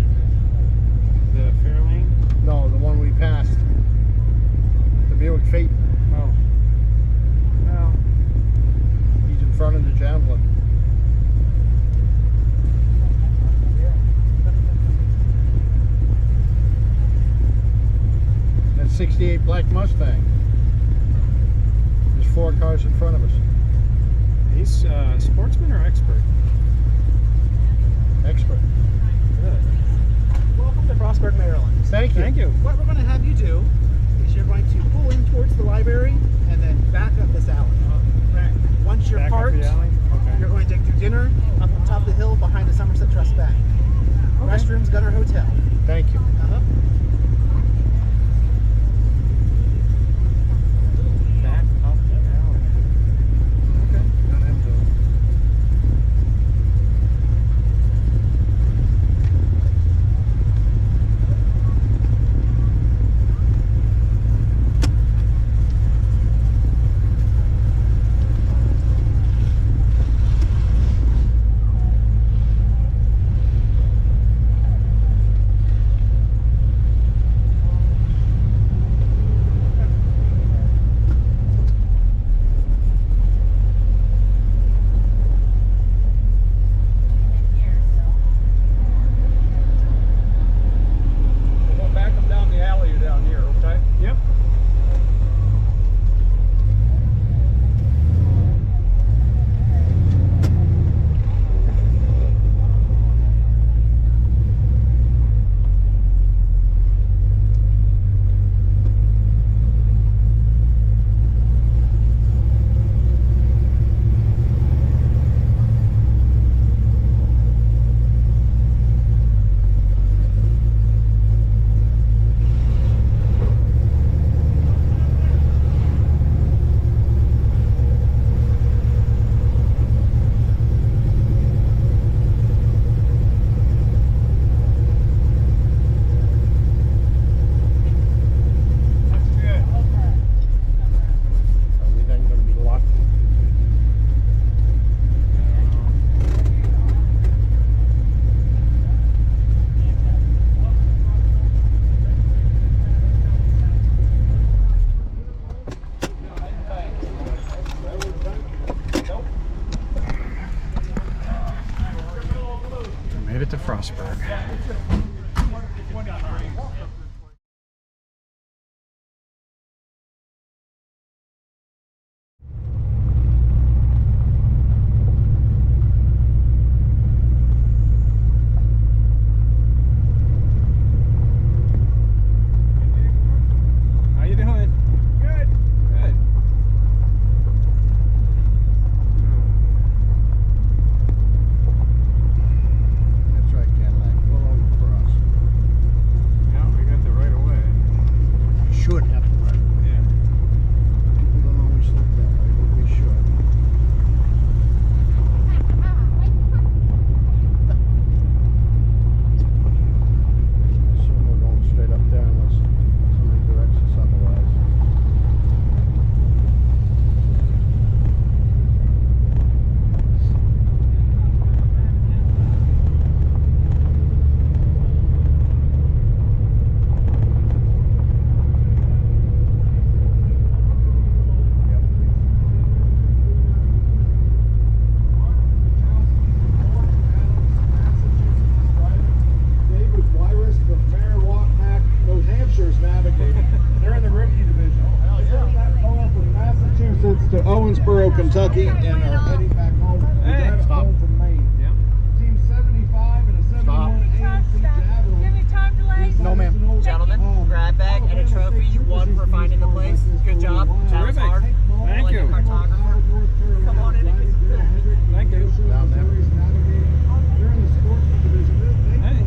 The Fairlane? No, the one we passed. The Buick Phaeton. Oh. Well, He's in front of the Javelin. And 68 black Mustang. There's 4 cars in front of us. he's sportsman or expert? Expert. Good. Welcome to Frostburg, Maryland. Thank you. Thank you. What we're going to have you do is you're going to pull in towards the library and then back up this alley. Once you're Back up parked, the alley? Okay. you're going to do dinner up on top of the hill behind the Somerset Trust Bank. Restrooms, Gunner Hotel. Thank you. Back up the alley. Okay. Let him do it. We'll back them down the alley or down here, okay? Yep. Are we then going to be locked in? We made it to Frostburg. How you doing? Good. Good. That's right, Cadillac. Pull over for us. Yeah, we got the right of way. Should have to right away. Yeah. People don't always think that way, but we should. Assume we're going straight up there unless somebody directs us otherwise. Yep. David Wyris, the Fair Walk Mac, New Hampshire's navigating. They're in the rookie division. Going from Massachusetts to Owensboro, Kentucky, and are heading back home. Hey, stop. Home from Maine. Yep. Team 75 and a 71 AMC Javelin. Give me time delay. No, ma'am. Gentlemen, grab bag and a trophy. You won for finding the place. Good job. That was Terrific. hard. Thank Like a you. cartographer. Come on in and get some film. Thank you. Down there. They're in the sportsman division. They Hey.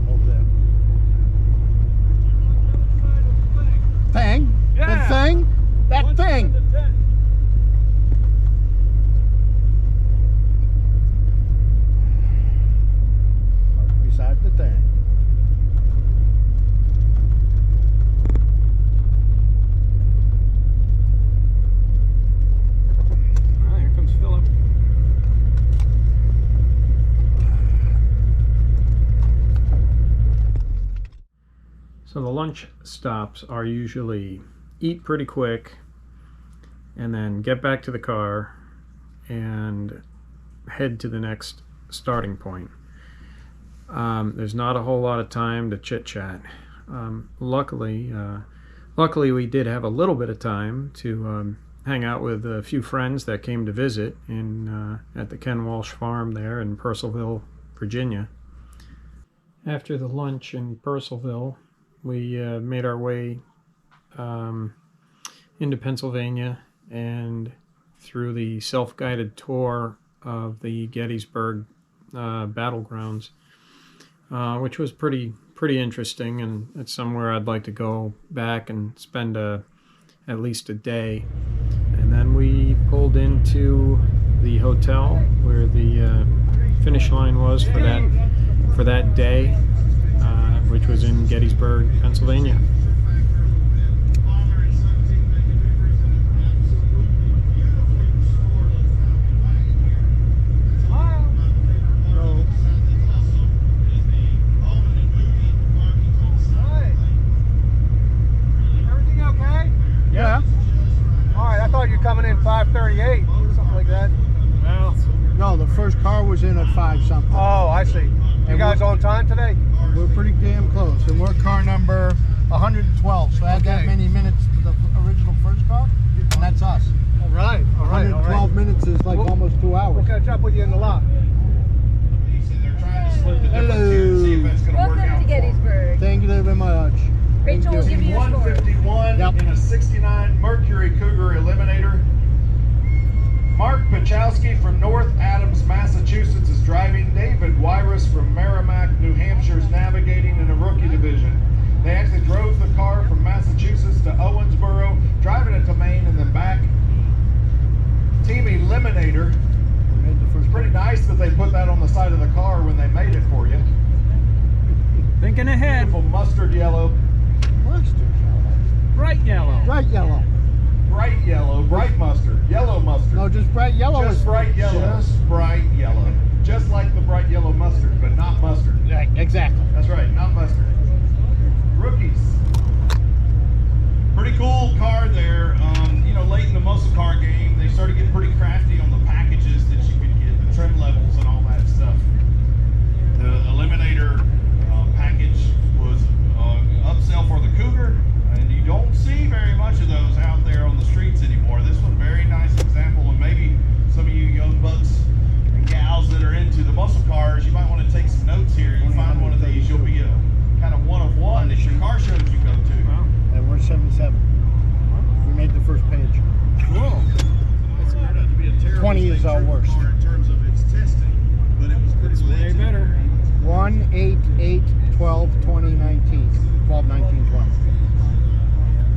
Over there. Thing? Yeah. That thing? That thing! Beside the thing. lunch stops are usually eat pretty quick and then get back to the car and head to the next starting point. There's not a whole lot of time to chit-chat. Luckily we did have a little bit of time to hang out with a few friends that came to visit at the Ken Walsh farm there in Purcellville, Virginia. After the lunch in Purcellville, we made our way into Pennsylvania and through the self-guided tour of the Gettysburg battlegrounds, which was pretty interesting, and it's somewhere I'd like to go back and spend at least a day. And then we pulled into the hotel where the finish line was for that day, which was in Gettysburg, Pennsylvania. Yeah. All right, I thought you were coming in 5:38, something like that. Well, no, the first car was in at 5 something. Oh, I see. You guys on time today? We're pretty damn close, and we're car number 112. So add that many minutes to the original first car, and that's us. All right, all right. 112 minutes is like almost 2 hours. We'll catch up with you in the lot. They're trying to split the difference here and see if it's going to work Welcome out. to Gettysburg. Thank you very much. Rachel will give you your score. 151 in a 69 Mercury Cougar Eliminator. Mark Pachowski from North Adams, Massachusetts is driving. David Wyrus from Merrimack, New Hampshire is navigating in a rookie division. They actually drove the car from Massachusetts to Owensboro, driving it to Maine and then back. Team Eliminator. It's pretty nice that they put that on the side of the car when they made it for you. Thinking ahead. Beautiful mustard yellow. Mustard yellow. Bright yellow. Bright yellow. Bright yellow, bright mustard, yellow mustard. No, just bright yellow. Just bright yellow. Just bright yellow. Just like the bright yellow mustard, but not mustard. Right, exactly. That's right, not mustard. Rookies. Pretty cool car there. Late in the muscle car game, they started getting pretty crafty on the packages that you could get, the trim levels and all that stuff. The Eliminator package was upsell for the Cougar, and you don't see very much of those out there on the streets anymore. This was a very nice example, and maybe some of you young bucks and gals that are into the muscle cars, you might want to take some notes here. You find one of these, you'll be a kind of one of one at your car shows you go to. And we're 77. We made the first page. Cool. It's turned out to be a terrible 20 is our worst. in terms of its testing, but it was pretty Way better. 1, 8, 8, 12, 20, 19. 12, 19, 20.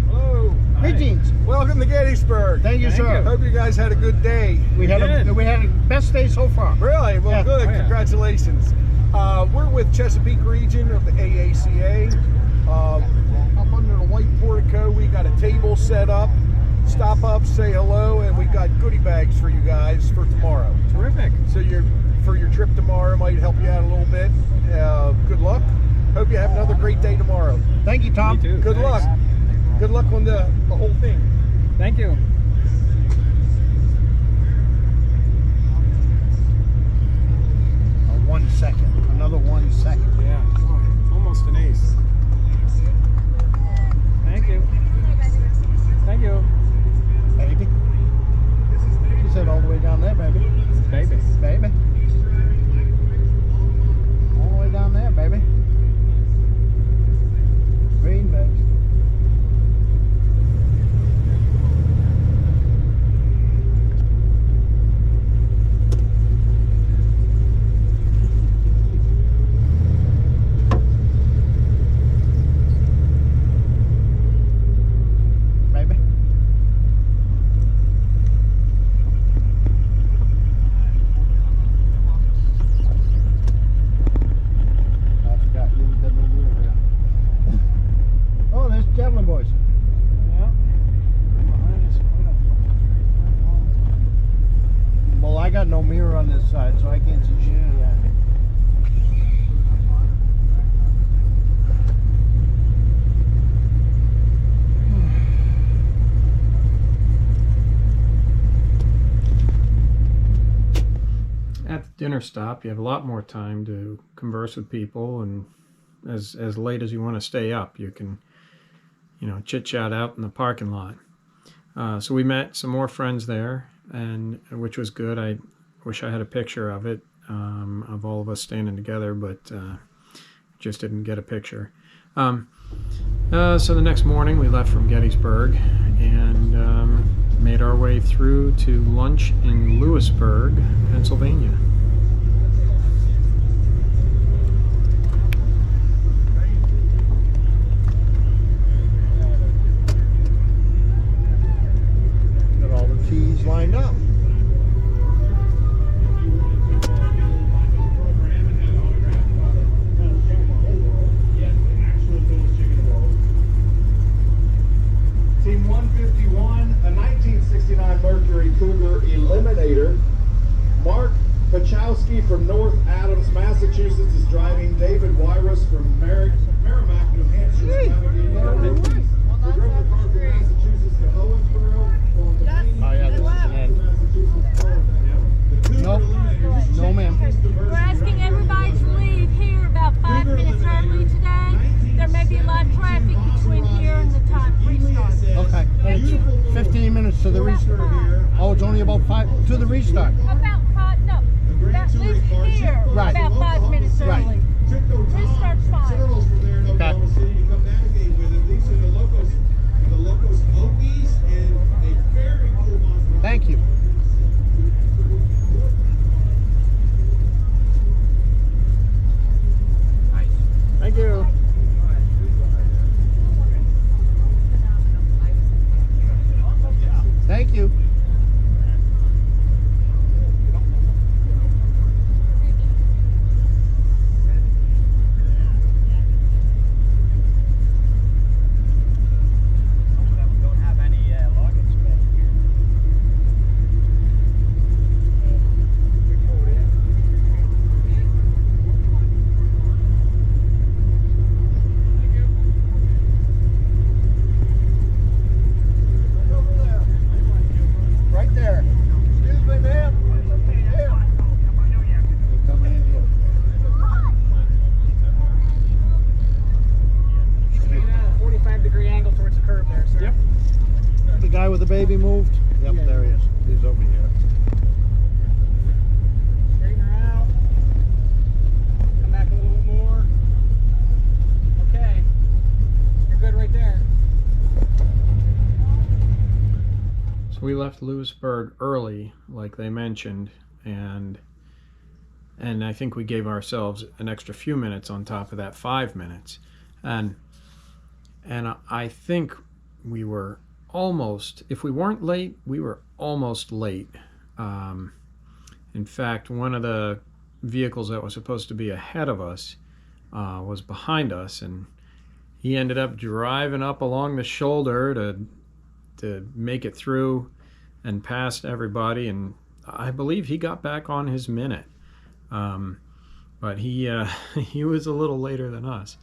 Hello. Greetings. Welcome to Gettysburg. Thank you, sir. Hope you guys had a good day. We had a best day so far. Really? Well, Yeah. good. Oh, yeah. Congratulations. We're with Chesapeake Region of the AACA. Up under the white portico, we got a table set up. Stop up, say hello, and we got goodie bags for you guys for tomorrow. Terrific. So for your trip tomorrow might help you out a little bit. Good luck. Hope you have another great day tomorrow. Thank you, Tom. Me too. Good Thanks. luck. Good luck on the whole thing. Thank you. 1 second. Another 1 second. Yeah. Oh, almost an ace. Thank you. Thank you. Baby. She said all the way down there, baby. Baby. Baby. All the way down there, baby. Green bags. Baby. I forgot you didn't move here. Oh, there's Javelin boys. Yeah. Behind us, Well, I got no mirror on this side, so I can't see shit. Yeah. at the dinner stop, you have a lot more time to converse with people, and as late as you want to stay up, you can, you know, chit-chat out in the parking lot. So we met some more friends there, and which was good. I wish I had a picture of it, of all of us standing together, but just didn't get a picture. So the next morning we left from Gettysburg and made our way through to lunch in Lewisburg, Pennsylvania. Got all the teas lined up. Team 151, a 1969 Mercury Cougar Eliminator. Mark Pachowski from North Adams, Massachusetts is driving. David Wyrus from Merrimack, New Hampshire is navigating the Rockies. We drove the car from Massachusetts to Owensboro. Oh yeah, this is an end. Nope. No ma'am. We're asking everybody to leave here about 5 minutes early today. There may be a lot of traffic between here and the time restart. Okay. And it's 15 minutes to the restart. Oh, it's only about 5 to the restart. About 5, no. Leave here Right. about 5 minutes Right. early. Restart's fine. Okay. Thank you. Thank you. Thank you. Don't have any luggage back here. Right there. Excuse me, ma'am. Here. We're coming in here. 45-degree angle towards the curb there, sir. Yep. The guy with the baby moved? Yep, there he is. He's over here. Straighten her out. Come back a little bit more. Okay. You're good right there. So we left Lewisburg early, like they mentioned, and I think we gave ourselves an extra few minutes on top of that 5 minutes, and I think we were almost, if we weren't late, we were almost late. In fact, one of the vehicles that was supposed to be ahead of us was behind us, and he ended up driving up along the shoulder to make it through and past everybody, and I believe he got back on his minute, but he was a little later than us,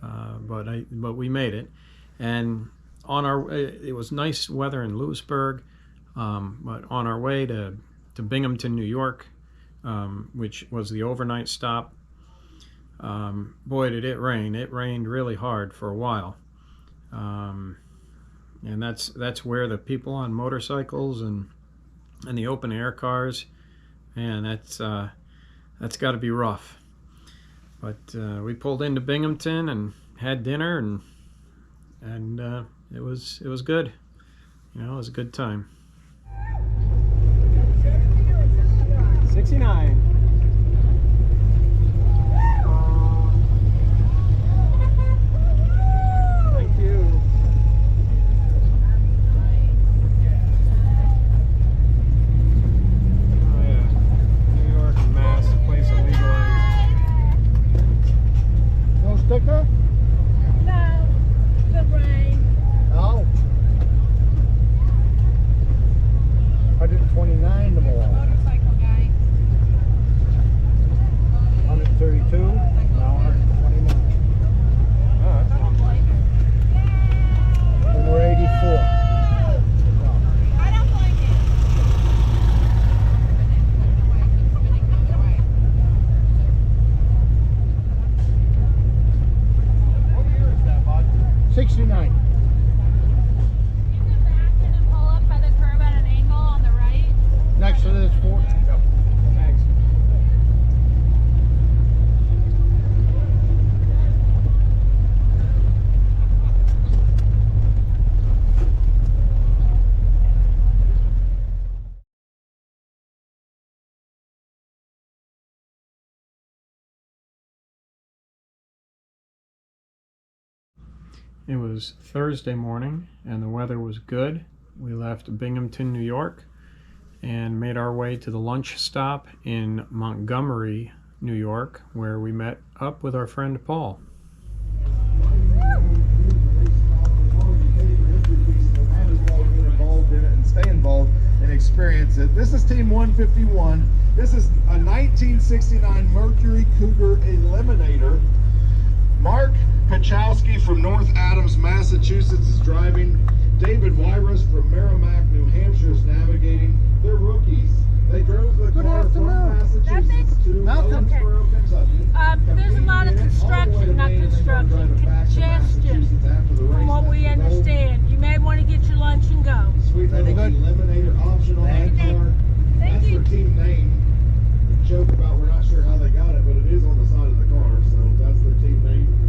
but we made it, and it was nice weather in Lewisburg, but on our way to Binghamton, New York, which was the overnight stop, boy did it rain. It rained really hard for a while. And that's where the people on motorcycles and the open air cars, man, that's got to be rough. But we pulled into Binghamton and had dinner, and it was good. You know, it was a good time. 69. Thank you. Oh yeah, New York and Mass, a place of legalized. No sticker? No, the rain. Oh. It was Thursday morning and the weather was good. We left Binghamton, New York and made our way to the lunch stop in Montgomery, New York, where we met up with our friend Paul. Stay involved and experience it. This is Team 151. This is a 1969 Mercury Cougar Eliminator. Mark Kachowski from North Adams, Massachusetts is driving. David Wyras from Merrimack, New Hampshire is navigating. They're rookies. They drove the car from Massachusetts to Owensboro, Kentucky. There's a lot of construction, not construction, congestion, from what we understand. You may want to get your lunch and go. Sweet little Eliminator option on that car. That's their team name. We joke about we're not sure how they got it, but it is on the side of the car, so that's their team name.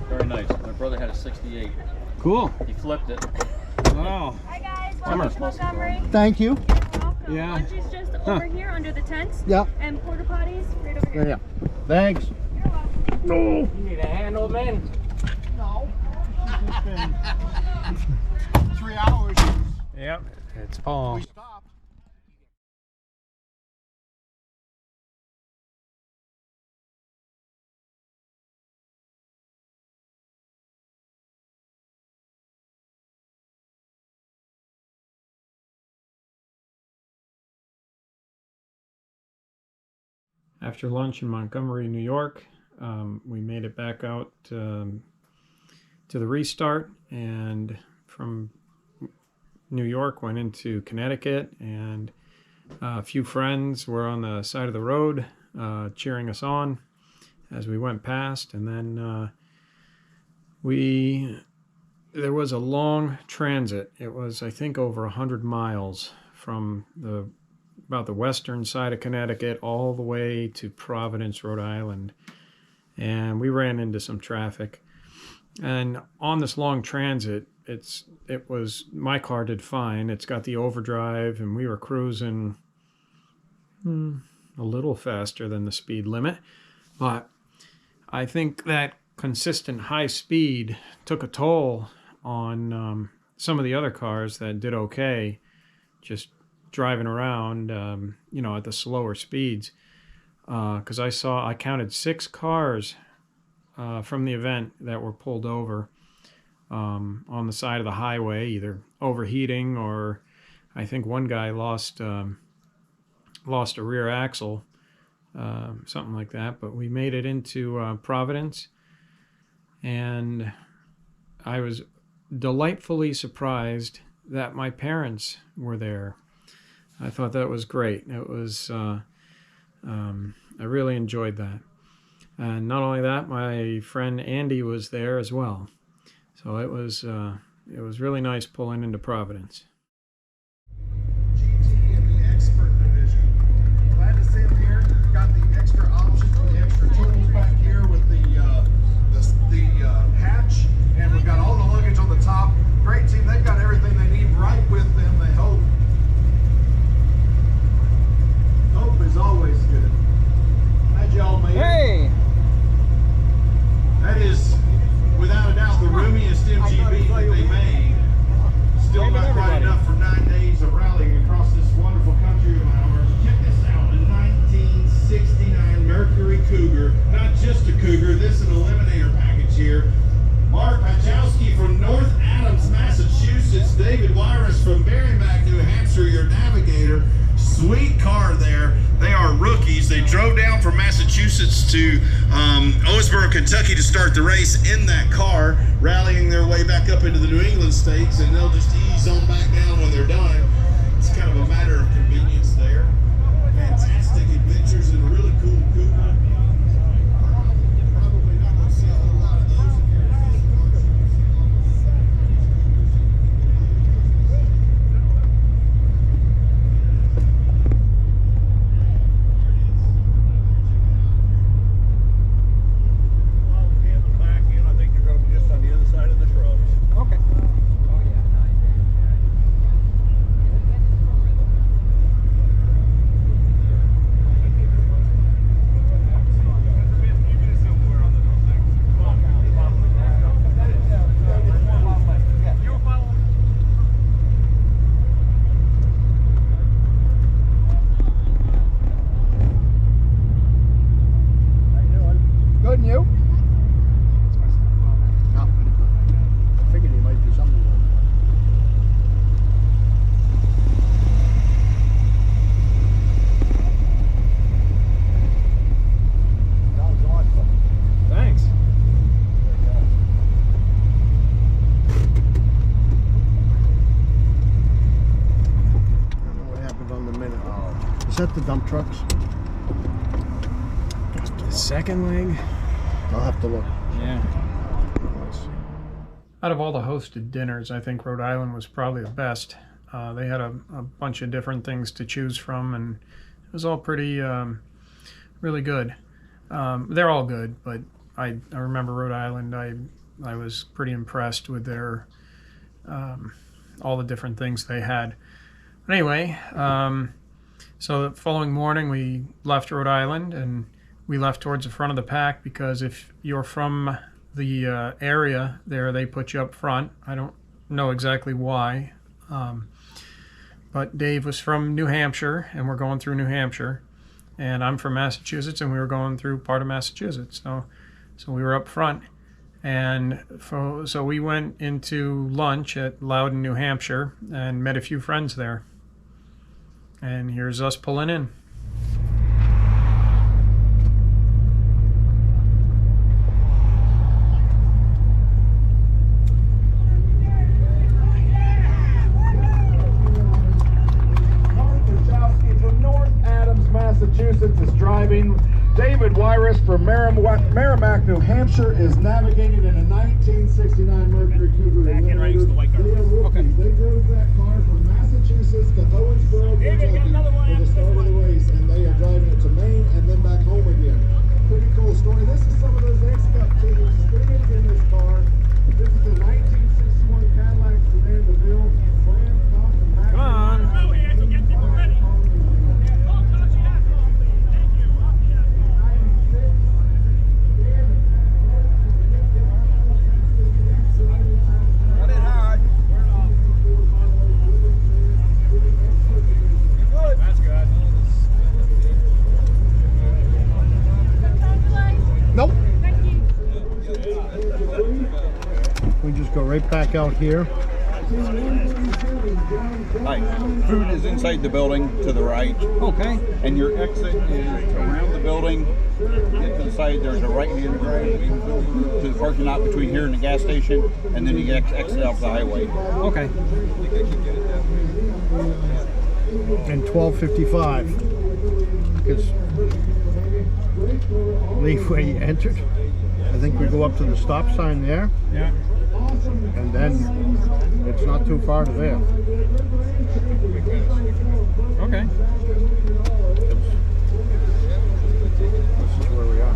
Very nice. My brother had a 68. Cool. He flipped it. Wow. Hi guys, welcome to Montgomery. Thank you. Welcome. Yeah. Lunch is just over here under the tents. Yep. And porta potties right over here. Yeah. Thanks. You're welcome. No. You need a hand, old man? No. It's been 3 hours. Yep. It's Paul. We stopped. After lunch in Montgomery, New York, we made it back out to the restart, and from New York went into Connecticut, and a few friends were on the side of the road cheering us on as we went past, and then there was a long transit. It was, I think, over 100 miles from about the western side of Connecticut all the way to Providence, Rhode Island, and we ran into some traffic. And on this long transit, my car did fine. It's got the overdrive, and we were cruising a little faster than the speed limit, but I think that consistent high speed took a toll on some of the other cars that did okay, just driving around, at the slower speeds. Because I counted 6 cars from the event that were pulled over on the side of the highway, either overheating or I think one guy lost a rear axle, something like that. But we made it into Providence, and I was delightfully surprised that my parents were there. I thought that was great. It was I really enjoyed that. And not only that, my friend Andy was there as well. So it was really nice pulling into Providence. GT in the expert division. Glad to see him here. Got the extra options and the extra tools back here with the hatch, and we've got all the luggage on the top. Great team. They've got everything they need right with them, they hope. Hey, Maine. Still not quite enough for 9 days of rallying across this wonderful country of ours. Check this out, a 1969 Mercury Cougar. Not just a Cougar, this is an Eliminator package here. Mark Pachowski from North Adams, Massachusetts. David Wyris from Merrimack, New Hampshire, your navigator. Sweet car there. They are rookies. They drove down from Massachusetts to Owensboro, Kentucky to start the race in that car, rallying their way back up into the New England states, and they'll just ease on back down when they're done. It's kind of a matter of convenience there. Fantastic adventures and a really cool Cougar. Probably not going to see a whole lot of those if you're in this car. Good, and you? No. I figured he might do something like that. That was awesome. Thanks. I don't know what happened on the minute. Is that the dump trucks? Second leg. I'll have to look. Yeah. Out of all the hosted dinners, I think Rhode Island was probably the best. They had a bunch of different things to choose from, and it was all pretty, really good. They're all good, but I remember Rhode Island. I was pretty impressed with their all the different things they had. But anyway, so the following morning we left Rhode Island, and we left towards the front of the pack because if you're from the area there, they put you up front. I don't know exactly why, but Dave was from New Hampshire, and we're going through New Hampshire, and I'm from Massachusetts, and we were going through part of Massachusetts. So we were up front, and so we went into lunch at Loudon, New Hampshire, and met a few friends there. And here's us pulling in. Massachusetts is driving. David Wyris from Merrimack, New Hampshire is navigating in a 1969 Mercury Cougar. They are rookies. They drove that car from Massachusetts to Owensboro, Kentucky for the start of the race, and they are driving it to Maine and then back home again. Pretty cool story. This is some of those X-Cup experience in this car. This is the 1961 Cadillac sedan, the Bill. Come on. We just go right back out here. Hi. Food is inside the building to the right. Okay. And your exit is around the building. Get to the side, there's a right-hand drive to the parking lot between here and the gas station, and then you exit off the highway. Okay. And 12:55. Because leave where you entered. I think we go up to the stop sign there. Yeah. And then it's not too far to there. Okay. This is where we are.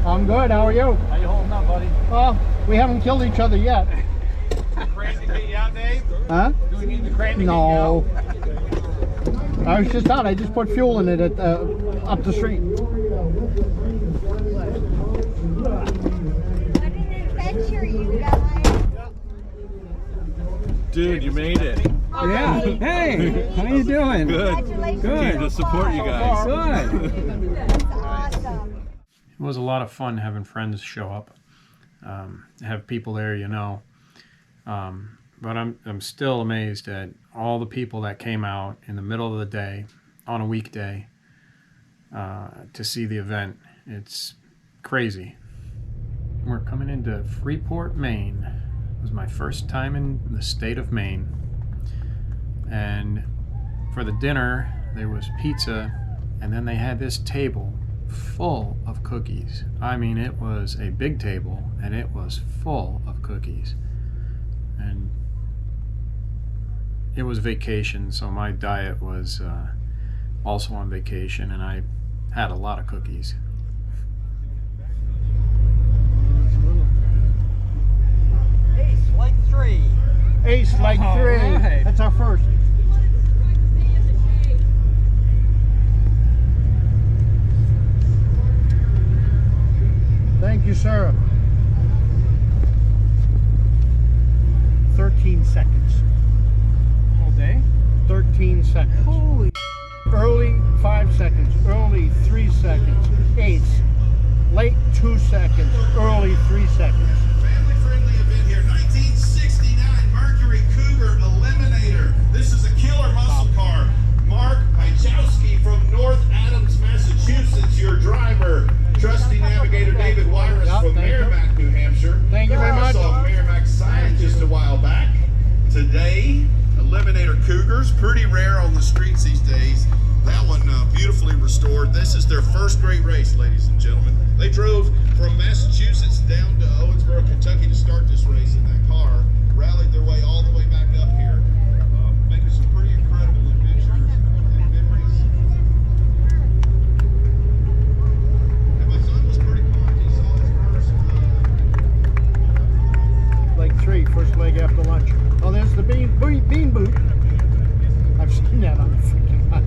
I'm good. How are you? How you holding up, buddy? Well, we haven't killed each other yet. Crane to get you out, Dave? Huh? Do we need the crane to No. get you out? I was just out. I just put fuel in it at, up the street. Dude, you made it. Yeah. Hey, how you doing? Good. Good. Came to support you guys. Good. That's awesome. It was a lot of fun having friends show up, have people there, you know. But I'm still amazed at all the people that came out in the middle of the day on a weekday to see the event. It's crazy. We're coming into Freeport, Maine. It was my first time in the state of Maine. And for the dinner, there was pizza, and then they had this table full of cookies. I mean, it was a big table, and it was full of cookies. And it was vacation, so my diet was also on vacation, and I had a lot of cookies. Ace, like 3. Ace like 3. right. That's our first. Thank you, sir. 13 seconds. All day? 13 seconds. Holy. Early 5 seconds. Early 3 seconds. Ace. Late 2 seconds. Early 3 seconds. Family-friendly event here. 1969 Mercury Cougar Eliminator. This is a killer muscle car. Mark Ichowski from North Adams, Massachusetts, your driver. Trusty navigator David Wyris from Merrimack, New Hampshire. Thank you very much. I saw Merrimack sign just a while back. Today, Eliminator Cougars, pretty rare on the streets these days. That one beautifully restored. This is their first great race, ladies and gentlemen. They drove from Massachusetts down to Owensboro, Kentucky to start this race in that car. Rallied their way all the way back up here, making some pretty incredible adventures and memories. And my son was pretty pumped. He saw his first. Leg 3, first leg after lunch. Oh, there's the bean boot. I've seen that on the freaking highway.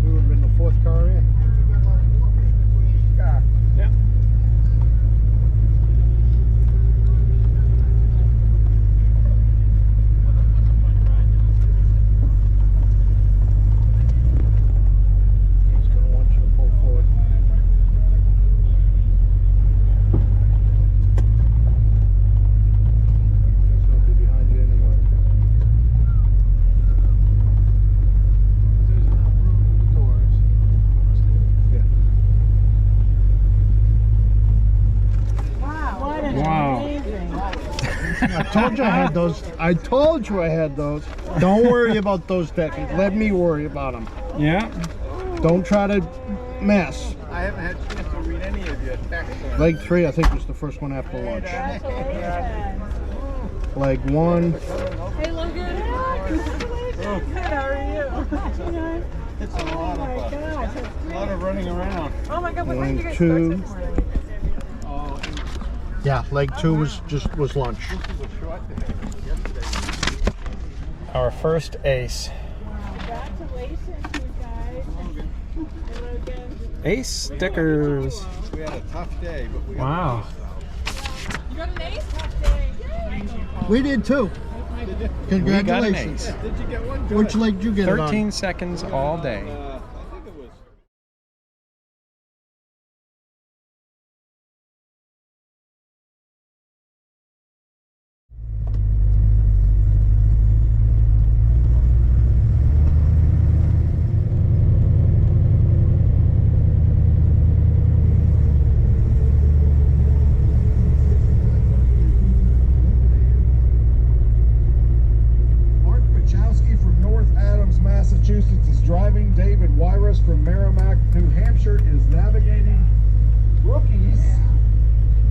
We would have been the 4th car in. Yeah. He's going to want you to pull forward. He's going to be behind you anyway. There's enough room for the doors. Yeah. Wow. What an Wow. amazing. I told you I had those. I told you I had those. Don't worry about those decks. Let me worry about them. Yeah. Don't try to mess. I haven't had a chance to read any of your texts. Leg 3, I think, was the first one after lunch. Congratulations. Leg 1. Hey, Logan. Good, how are you? It's a lot Oh my of gosh, that's a great. lot of running around. Oh my god, what time did you guys 1, start this 2. morning? Yeah, leg 2 was lunch. Our first ace. Congratulations, you guys. Hey, Logan. Ace stickers. We had a tough day, but we Wow. You got an ace? Yay. We did too. Congratulations. Did you get one? Which leg did you get it on? 13 seconds all day. I think it was. Mark Pachowski from North Adams, Massachusetts is driving. David Wyris from Merrimack, New Hampshire is navigating. Rookies.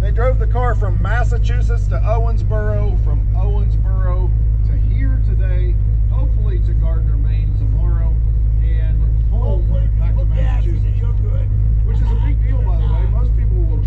They drove the car from Massachusetts to Owensboro, from Owensboro to here today, hopefully to Gardiner, Maine tomorrow, and home back to Massachusetts. Which is a big deal, by the way. Most people will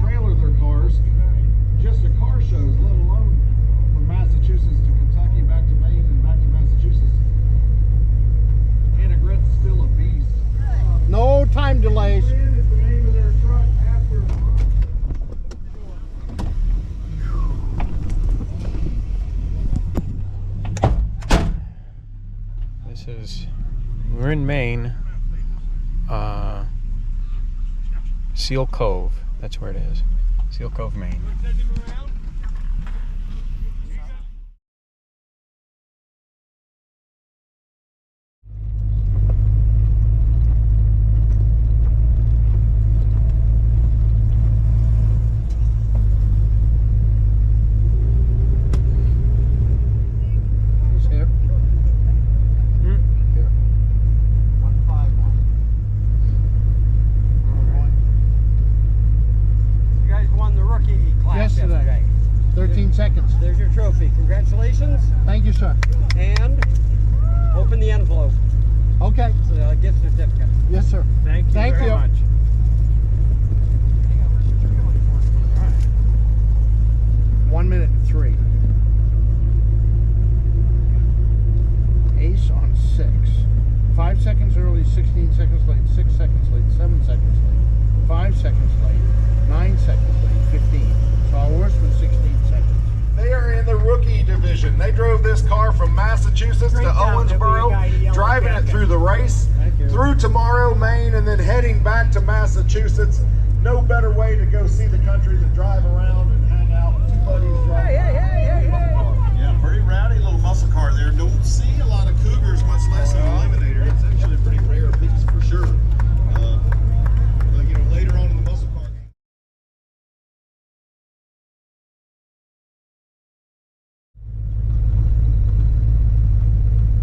We're in Maine. Seal Cove. That's where it is. Seal Cove, Maine. Yesterday. 13 seconds. There's your trophy. Congratulations. Thank you, sir. And open the envelope. Okay. It's a gift certificate. Yes, sir. Thank you Thank very you. much. 1 minute and 3. Ace on 6. 5 seconds early, 16 seconds late, 6 seconds late, 7 seconds late, 5 seconds late, 9 seconds late, 15. So our worst was 16 seconds. They are in the rookie division. They drove this car from Massachusetts to Owensboro, driving it through the race, through tomorrow, Maine, and then heading back to Massachusetts. No better way to go see the country than drive around and hang out with two buddies driving. Yeah, pretty rowdy little muscle car there. Don't see a lot of Cougars, much less an Eliminator. It's actually a pretty rare piece for sure. But, you know, later on in the muscle car.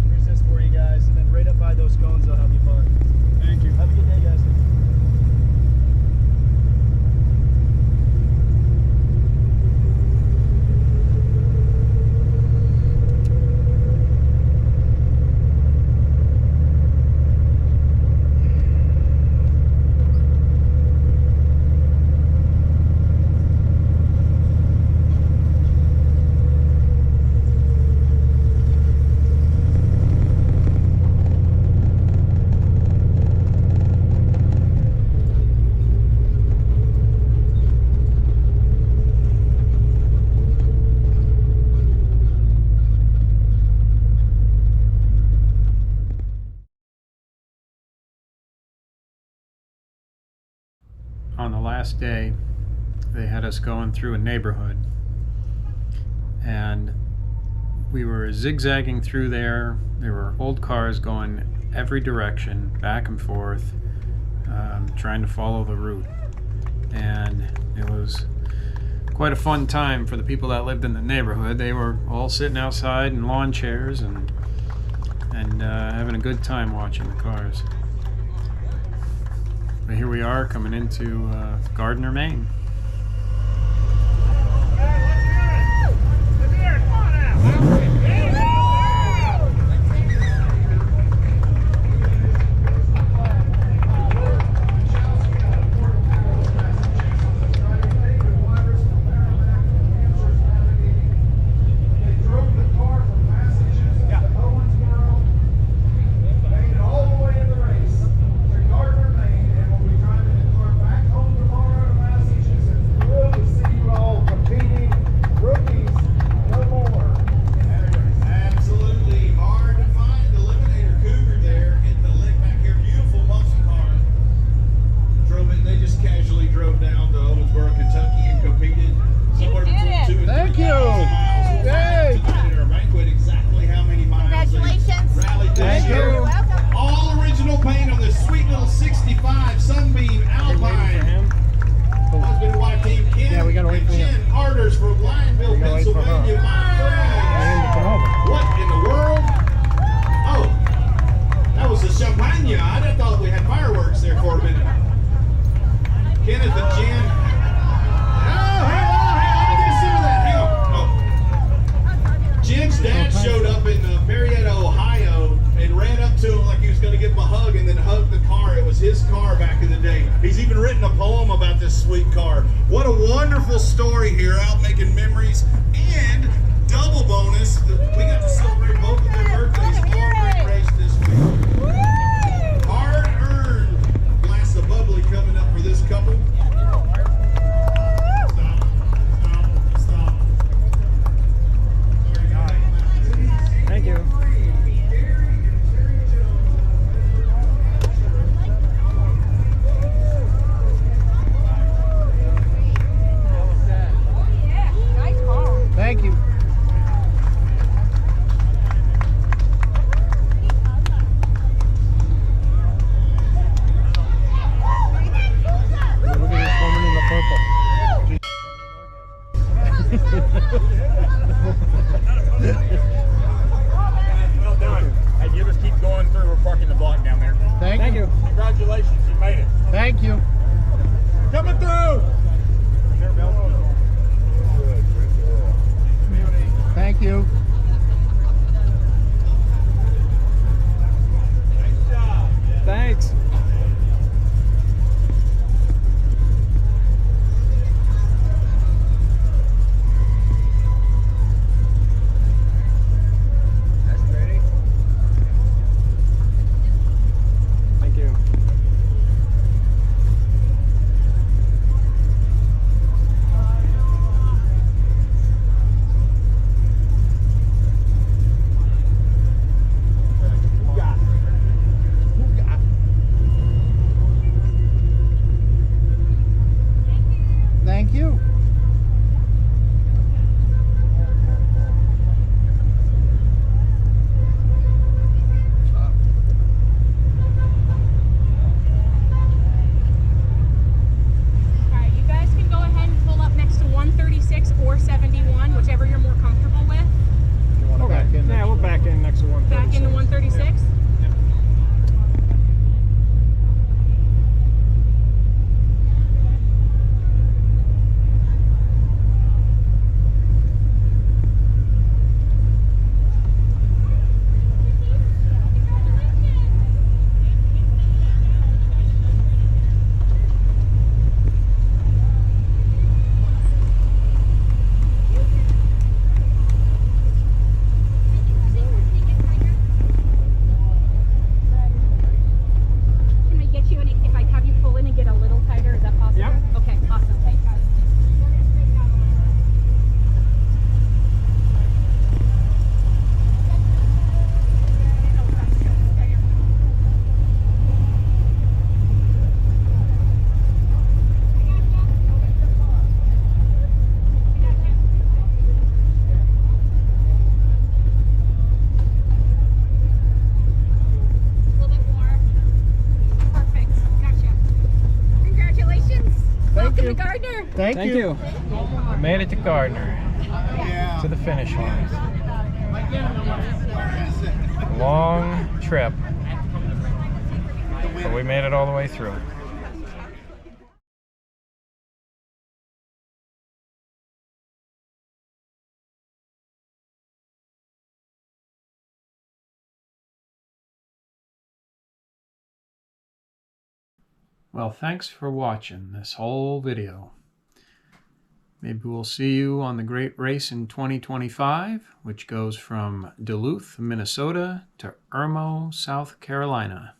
Here's this for you guys, and then right up by those cones, they'll have you park. Thank you. Have a good day, guys. On the last day, they had us going through a neighborhood, and we were zigzagging through there. There were old cars going every direction, back and forth, trying to follow the route, and it was quite a fun time for the people that lived in the neighborhood. They were all sitting outside in lawn chairs and having a good time watching the cars. But here we are coming into Gardiner, Maine. What a wonderful story here, out making memories, and double bonus, we got to celebrate both of their birthdays all during race this week. Hard earned glass of bubbly coming up for this couple. Stop. Thank you. Thank you. Coming through. Thank you. Thanks. That's pretty. Thank you. Thank you. Alright, you guys can go ahead and pull up next to 136 or 71, whichever you're more comfortable with. You want to Okay. back in? Yeah, we'll back in next to 136. Back into 136. Can I get you in if I have you pull in and get a little tighter? Is that possible? Yep. Okay, awesome. Thanks, guys. A little bit more. Perfect. Gotcha. Congratulations. Welcome to Gardiner. Thank you. Made it to Gardiner. To the finish line. Long trip. But we made it all the way through. Well, thanks for watching this whole video. Maybe we'll see you on the great race in 2025, which goes from Duluth, Minnesota to Irmo, South Carolina.